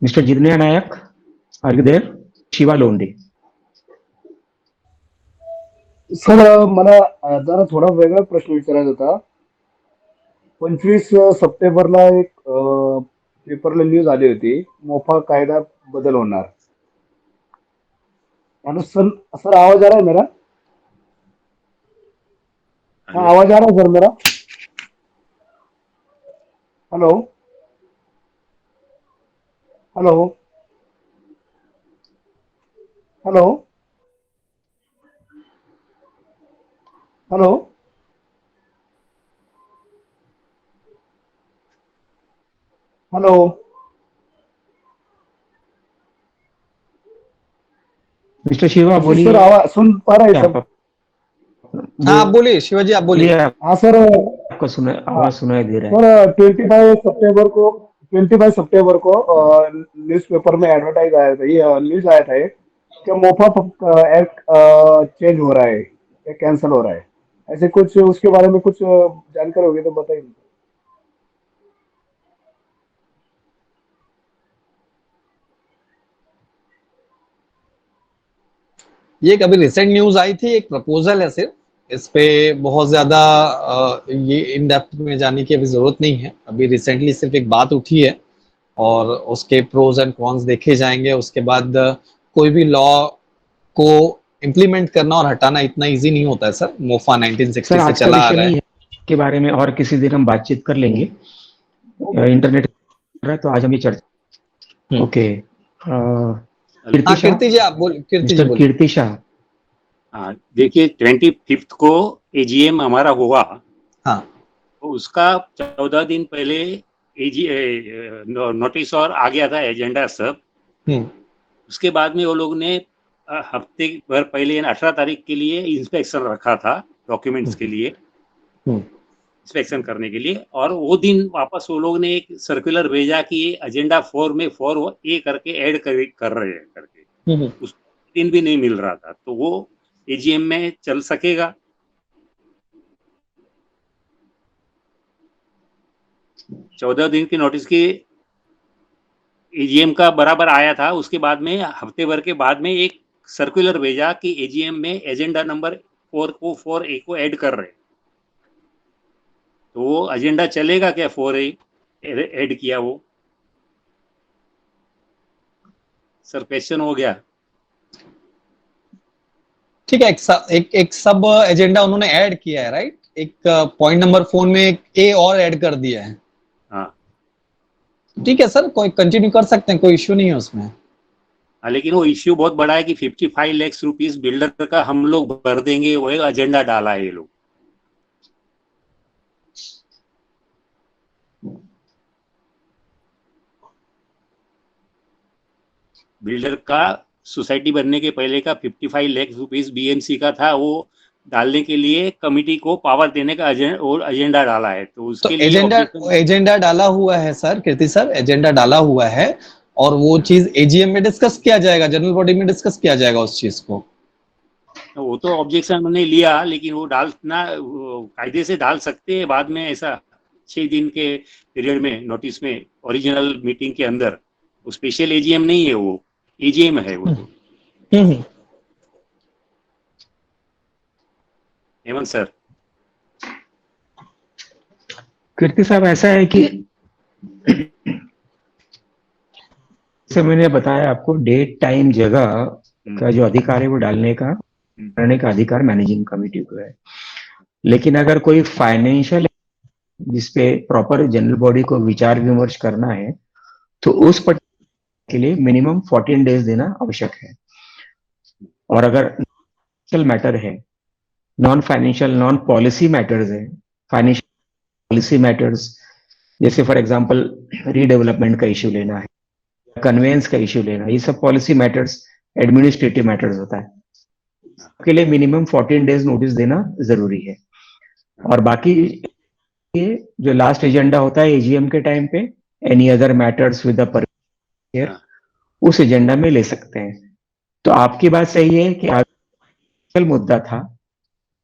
mister Jidniya Nayak, are you there? Shiva Londhe. Sir मला जरा थोडा वेगळा प्रश्न विचारायचा होता. 25 सप्टेंबरला एक पेपरला न्यूज आली होती, मोफा कायदा बदल होणार. हेलो सर, सर आवाज आ रहा है मेरा? हाँ, आवाज आ रहा है सर मेरा? Hello hello hello hello hello mister Shiva sir बोलिए, आवाज सुन पा रहे हैं सब? आप हाँ आप बोलिए शिवाजी, आप बोलिए। हाँ सर, आपका आवाज सुनाई दे रहा है. सर 25 सितंबर को न्यूज़पेपर में एडवर्टाइज आया था, ये न्यूज आया था कि मोफा एक्ट चेंज हो रहा है या कैंसिल हो रहा है, ऐसे कुछ उसके बारे में कुछ जानकारी होगी तो बताइए। ये कभी रिसेंट न्यूज आई थी, एक प्रपोजल है सिर्फ, इस पे बहुत ज्यादा ये इन डेप्थ में जाने की अभी जरूरत नहीं है। अभी रिसेंटली सिर्फ एक बात उठी है और उसके प्रोज एंड कॉन्स देखे जाएंगे। उसके बाद कोई भी लॉ को इम्प्लीमेंट करना और हटाना इतना इजी नहीं होता है सर। मोफा 1960 सर से आज का चला आ विषय रहा नहीं है। है, के बारे में और किसी दिन हम बातचीत कर लेंगे। इंटरनेट रहा है तो आज हम ये चर्चा. ओके, कीर्ति हाँ शाह, कीर्ति जी आप बोलिए, कीर्ति जी मिस्टर बोलिए। कीर्ति शाह. हाँ देखिए, 25 को एजीएम हमारा होगा। हाँ, तो उसका 14 दिन पहले एजी नोटिस और आ गया था, एजेंडा सब। उसके बाद में वो लोग ने हफ्ते भर पहले 18 तारीख के लिए इंस्पेक्शन रखा था, डॉक्यूमेंट्स के लिए इंस्पेक्शन करने के लिए। और वो दिन वापस वो लोग ने एक सर्कुलर भेजा कि ये एजेंडा 4 में 4A करके ऐड कर रहे हैं करके। उस दिन भी नहीं मिल रहा था, तो वो एजीएम में चल सकेगा? 14 दिन की नोटिस की एजीएम का बराबर आया था, उसके बाद में हफ्ते भर के बाद में एक सर्कुलर भेजा कि एजीएम में एजेंडा नंबर 4A को ऐड कर रहे हैं। तो वो एजेंडा चलेगा क्या 4A ऐड किया वो? सर क्वेश्चन हो गया। ठीक है, एक सब एजेंडा उन्होंने ऐड किया है, राइट? एक पॉइंट नंबर 4 में एक ए और ऐड कर दिया है। हाँ ठीक है सर, कोई कंटिन्यू कर सकते हैं, कोई इश्यू नहीं है उसमें। हाँ, लेकिन वो इश्यू बहुत बड़ा है कि 55 लाख रुपीस बिल्डर का हम लोग भर देंगे, वो एजेंडा डाला है ये लोग। बिल्डर का सोसाइटी बनने के पहले का 55 लाख रुपीस बीएमसी का था, वो डालने के लिए कमिटी को पावर देने का एजेंडा डाला है। तो तो उसके लिए एजेंडा डाला हुआ है सर, कीर्ति सर, एजेंडा डाला हुआ है और वो चीज एजीएम में डिस्कस किया जाएगा, जनरल बॉडी में डिस्कस किया जाएगा उस चीज को। वो तो ऑब्जेक्शन मैंने लिया, लेकिन वो डालना कायदे से डाल सकते हैं बाद में, ऐसा 6 दिन के पीरियड में नोटिस में ओरिजिनल मीटिंग के अंदर। वो स्पेशल एजीएम नहीं है, वो एजीएम है वो तो। हेमंत सर। कीर्ति साहब, ऐसा है कि जैसे मैंने बताया आपको, डेट टाइम जगह का जो अधिकार है वो डालने का करने का अधिकार मैनेजिंग कमेटी को है। लेकिन अगर कोई फाइनेंशियल जिसपे प्रॉपर जनरल बॉडी को विचार विमर्श करना है तो उस के लिए मिनिमम 14 डेज देना आवश्यक है। और अगर फाइनेंशियल मैटर है, non financial non policy matters है, फाइनेंशियल पॉलिसी मैटर्स जैसे फॉर एग्जांपल रीडेवलपमेंट का इश्यू लेना है, कन्वेंस का इश्यू लेना, ये सब पॉलिसी मैटर्स एडमिनिस्ट्रेटिव मैटर्स होता है, के लिए मिनिमम 14 डेज नोटिस देना जरूरी है। और बाकी ये जो लास्ट एजेंडा होता है एजीएम के टाइम पे, एनी अदर मैटर्स विद उस एजेंडा में ले सकते हैं। तो आपकी बात सही है कि अगर मुद्दा था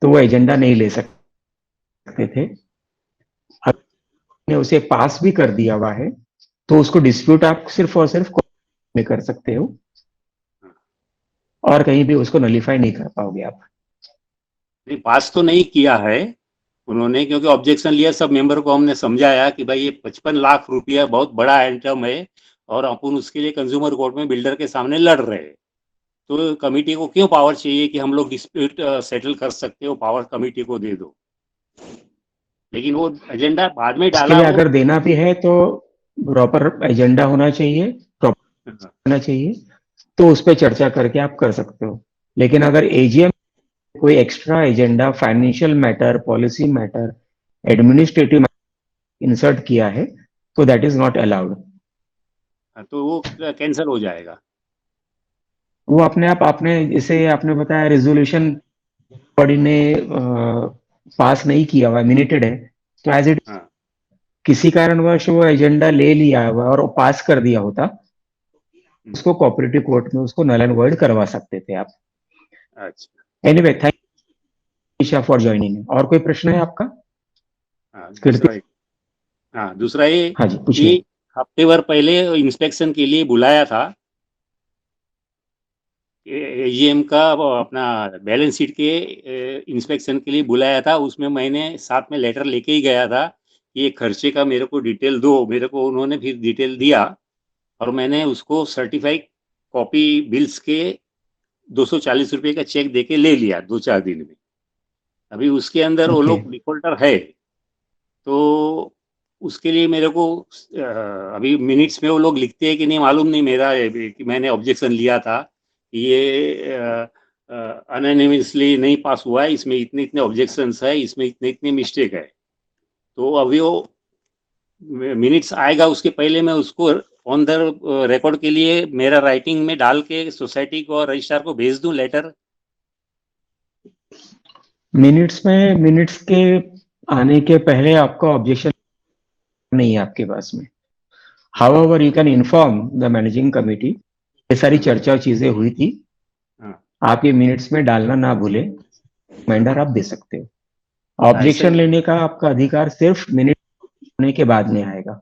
तो वो एजेंडा नहीं ले सकते थे। अगर उसे पास भी कर दिया हुआ है तो उसको डिस्प्यूट आप सिर्फ और सिर्फ में कर सकते हो और कहीं भी उसको नलीफाई नहीं कर पाओगे आप। नहीं, पास तो नहीं किया है उन्होंने, क्योंकि ऑब्जेक्शन लिया। सब मेंबर को हमने समझाया कि भाई ये 55 लाख रुपया बहुत बड़ा आइटम है और अपन उसके लिए कंज्यूमर कोर्ट में बिल्डर के सामने लड़ रहे हैं, तो कमेटी को क्यों पावर चाहिए कि हम लोग डिस्प्यूट सेटल कर सकते हो, पावर कमेटी को दे दो। लेकिन वो एजेंडा बाद में डाला। अगर देना भी है तो प्रॉपर एजेंडा होना चाहिए, प्रॉपर होना चाहिए, तो उस पर चर्चा करके आप कर सकते हो। लेकिन अगर एजीएम कोई extra agenda, financial matter, policy matter, administrative insert किया है तो दैट इज नॉट अलाउड। तो वो कैंसिल हो जाएगा। वो अपने आप, आपने जैसे आपने बताया रेजोल्यूशन बॉडी ने पास नहीं किया हुआ, मिनिटेड है, तो एज इट किसी कारणवश वो एजेंडा ले लिया हुआ और पास कर दिया होता, उसको कोऑपरेटिव कोर्ट में उसको नल एंड वॉइड करवा सकते थे आप। अच्छा, anyway, thank you Isha for joining. और कोई प्रश्न है आपका? दूसरा ये हाँ जी, पूछिए। कि हफ्ते भर पहले इंस्पेक्शन के लिए बुलाया था, एजीएम का अपना बैलेंस शीट के इंस्पेक्शन के लिए बुलाया था। उसमें मैंने साथ में लेटर लेके ही गया था कि ये खर्चे का मेरे को डिटेल दो। मेरे को उन्होंने फिर डिटेल दिया और मैंने उसको सर्टिफाइड कॉपी बिल्स के 240 रुपये का चेक देके ले लिया 2-4 दिन में। अभी उसके अंदर वो लोग डिफॉल्टर है, तो उसके लिए मेरे को अभी मिनट्स में वो लोग लिखते हैं कि नहीं मालूम नहीं मेरा कि मैंने ऑब्जेक्शन लिया था, ये अनोनिमसली नहीं पास हुआ है, इसमें इतने इतने ऑब्जेक्शंस है, इसमें इतने इतने मिस्टेक है। तो अभी वो मिनट्स आएगा, उसके पहले मैं उसको ऑन द रिकॉर्ड के लिए मेरा राइटिंग में डाल के सोसाइटी को और रजिस्ट्रार को भेज दूं लेटर। मिनट्स के आने के पहले आपका ऑब्जेक्शन नहीं है आपके पास में। However you can inform the managing committee, ये सारी चर्चा चीजें हुई थी, आप ये मिनट्स में डालना ना भूले, रिमाइंडर आप दे सकते हो। ऑब्जेक्शन लेने का आपका अधिकार सिर्फ मिनट होने के बाद में आएगा।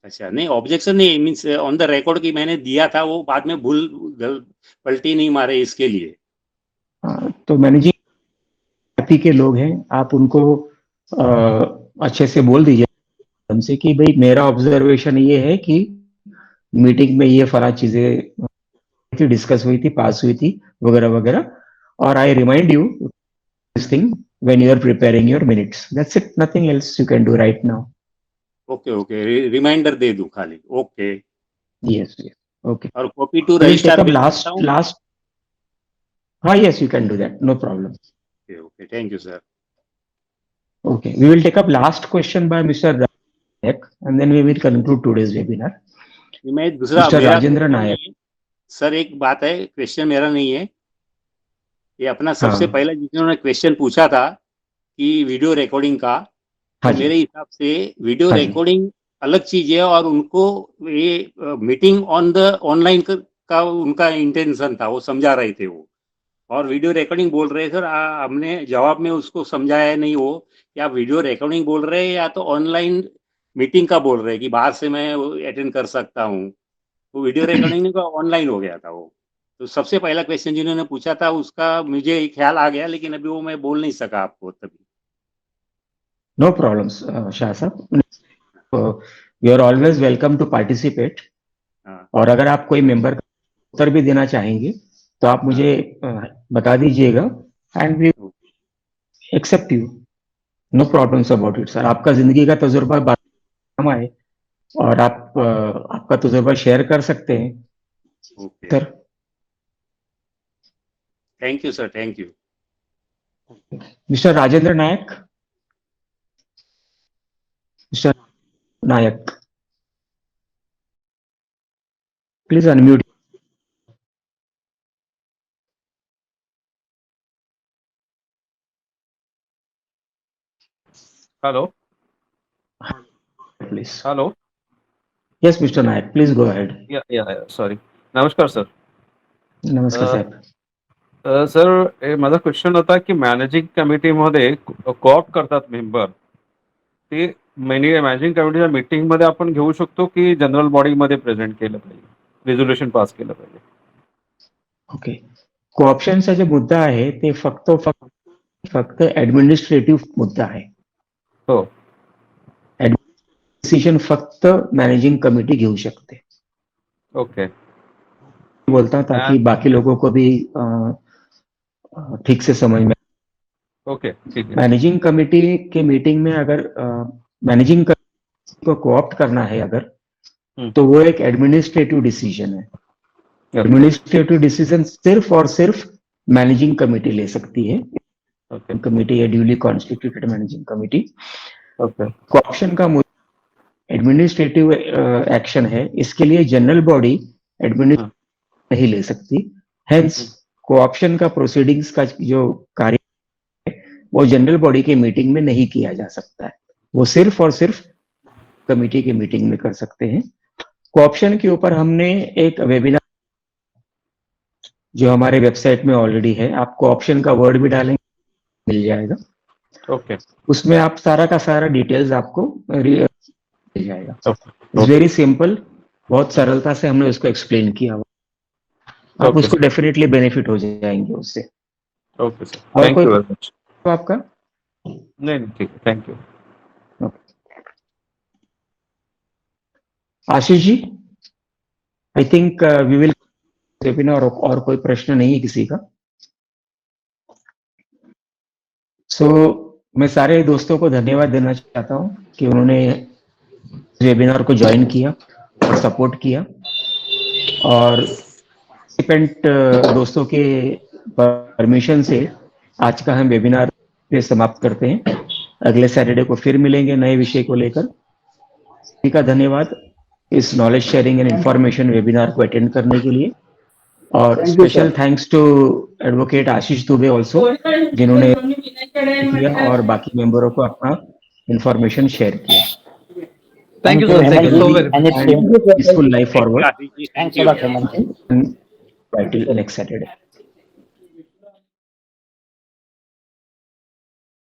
अच्छा, नहीं ऑब्जेक्शन नहीं मीन्स ऑन द रिकॉर्ड की मैंने दिया था, वो बाद में पलटी नहीं मारे इसके लिए। तो मैनेजिंग पार्टी के लोग हैं, आप उनको अच्छे से बोल दीजिए हमसे कि भाई मेरा ऑब्जर्वेशन ये है कि मीटिंग में ये फला चीजें डिस्कस हुई थी, पास हुई थी वगैरह वगैरह, और I remind you this thing when you are preparing your minutes, that's it, nothing else you can do right now. Okay okay, reminder दे दूं खाली। Okay, yes yes, okay. और copy to We will take register up भेज last सकता हूं? last yes, you can do that, no problem. Okay okay, thank you sir. Okay, we will take up last question by Mr. Nayak and then we will conclude today's webinar. मैं दूसरा Mr. मेरा राजेंद्र question नायक। नहीं है। सर एक बात है, क्वेश्चन मेरा नहीं है, ये अपना सबसे हाँ। पहला जिन्होंने क्वेश्चन पूछा था कि वीडियो रिकॉर्डिंग का, हाँ तो जी। मेरे हिसाब से वीडियो हाँ जी। रिकॉर्डिंग अलग चीज है, और उनको ये मीटिंग ऑन द ऑनलाइन का उनका इंटेंशन था, वो समझा रहे थे वो, और वीडियो रिकॉर्डिंग बोल रहे सर। हमने जवाब में उसको समझाया नहीं वो कि आप वीडियो रिकॉर्डिंग बोल रहे हैं या तो ऑनलाइन मीटिंग का बोल रहे हैं कि बाहर से मैं अटेंड कर सकता हूँ। तो वीडियो रिकॉर्डिंग का ऑनलाइन हो गया था वो। तो सबसे पहला क्वेश्चन जिन्होंने पूछा था उसका मुझे ख्याल आ गया, लेकिन अभी वो मैं बोल नहीं सका आपको तभी। No problems, शाह साहब। You are always welcome to participate. हाँ। और अगर आप कोई मेंबर का उत्तर भी देना चाहेंगे तो आप मुझे बता दीजिएगा and we accept you, no problems about it sir. आपका जिंदगी का तजुर्बा काम आए और आप आपका तजुर्बा शेयर कर सकते हैं okay, sir. Thank you sir, thank you. Mister Rajendra Nayak, mister Nayak, please unmute. Hello please. Hello, yes mister Nayak, please go ahead. Yeah sorry, नमस्कार सर. नमस्कार साहेब. सर माझा क्वेश्चन होता की मॅनेजिंग कमिटीमध्ये कोऑप करतात मेंबर, ते मॅनेजिंग कमिटीच्या मीटिंग मध्ये आपण घेऊ शकतो की जनरल बॉडी मध्ये प्रेझेंट केलं पाहिजे, रिझोल्युशन पास केलं पाहिजे? ओके, कोऑप्शनचा जो मुद्दा आहे ते फक्त ऍडमिनिस्ट्रेटिव्ह मुद्दा आहे. हो, डिसिजन फक्त मॅनेजिंग कमिटी घेऊ शकते. ओके, बोलता ताकि बाकी लोगों को भी ठीक से समझ में. ओके, ठीक है. मैनेजिंग कमिटी के मीटिंग में अगर मैनेजिंग कमिटी को कोऑप्ट करना है अगर, तो वो एक एडमिनिस्ट्रेटिव डिसीजन है. एडमिनिस्ट्रेटिव डिसीजन सिर्फ और सिर्फ मैनेजिंग कमिटी ले सकती है. कमिटी है duly constituted managing committee. Co-option का एडमिनिस्ट्रेटिव एक्शन है, इसके लिए जनरल बॉडी एडमिनिस्ट्रेटिव नहीं ले सकती. हेंस कोऑप्शन का प्रोसीडिंग्स का जो कार्य है वो जनरल बॉडी के मीटिंग में नहीं किया जा सकता है, वो सिर्फ और सिर्फ कमिटी के मीटिंग में कर सकते हैं. कोऑप्शन के ऊपर हमने एक वेबिनार जो हमारे वेबसाइट में ऑलरेडी है, आप कोऑप्शन का वर्ड भी डालेंगे मिल जाएगा. ओके, उसमें आप सारा का सारा डिटेल्स आपको मिल जाएगा. इट्स वेरी सिंपल, बहुत सरलता से हमने उसको एक्सप्लेन किया हुआ. आप उसको डेफिनेटली बेनिफिट हो जाएंगे उससे. Okay sir, thank you very much. आपका नहीं ठीक है, thank you. Ashish ji, I think we will webinar. और कोई प्रश्न नहीं है किसी का? सो मैं सारे दोस्तों को धन्यवाद देना चाहता हूं कि उन्होंने वेबिनार को ज्वाइन किया और सपोर्ट किया. और पार्टिसिपेंट दोस्तों के परमिशन से आज का हम वेबिनार पे समाप्त करते हैं. अगले सैटरडे को फिर मिलेंगे नए विषय को लेकर. सभी का धन्यवाद इस knowledge sharing and information webinar को अटेंड करने के लिए. और special thanks to advocate Ashish Dubey also, जिन्होंने किया और बाकी मेंबरों को अपना इंफॉर्मेशन शेयर किया. Thank you, sir. Thank you so very much. Peaceful life forward. Thank you. Until next Saturday.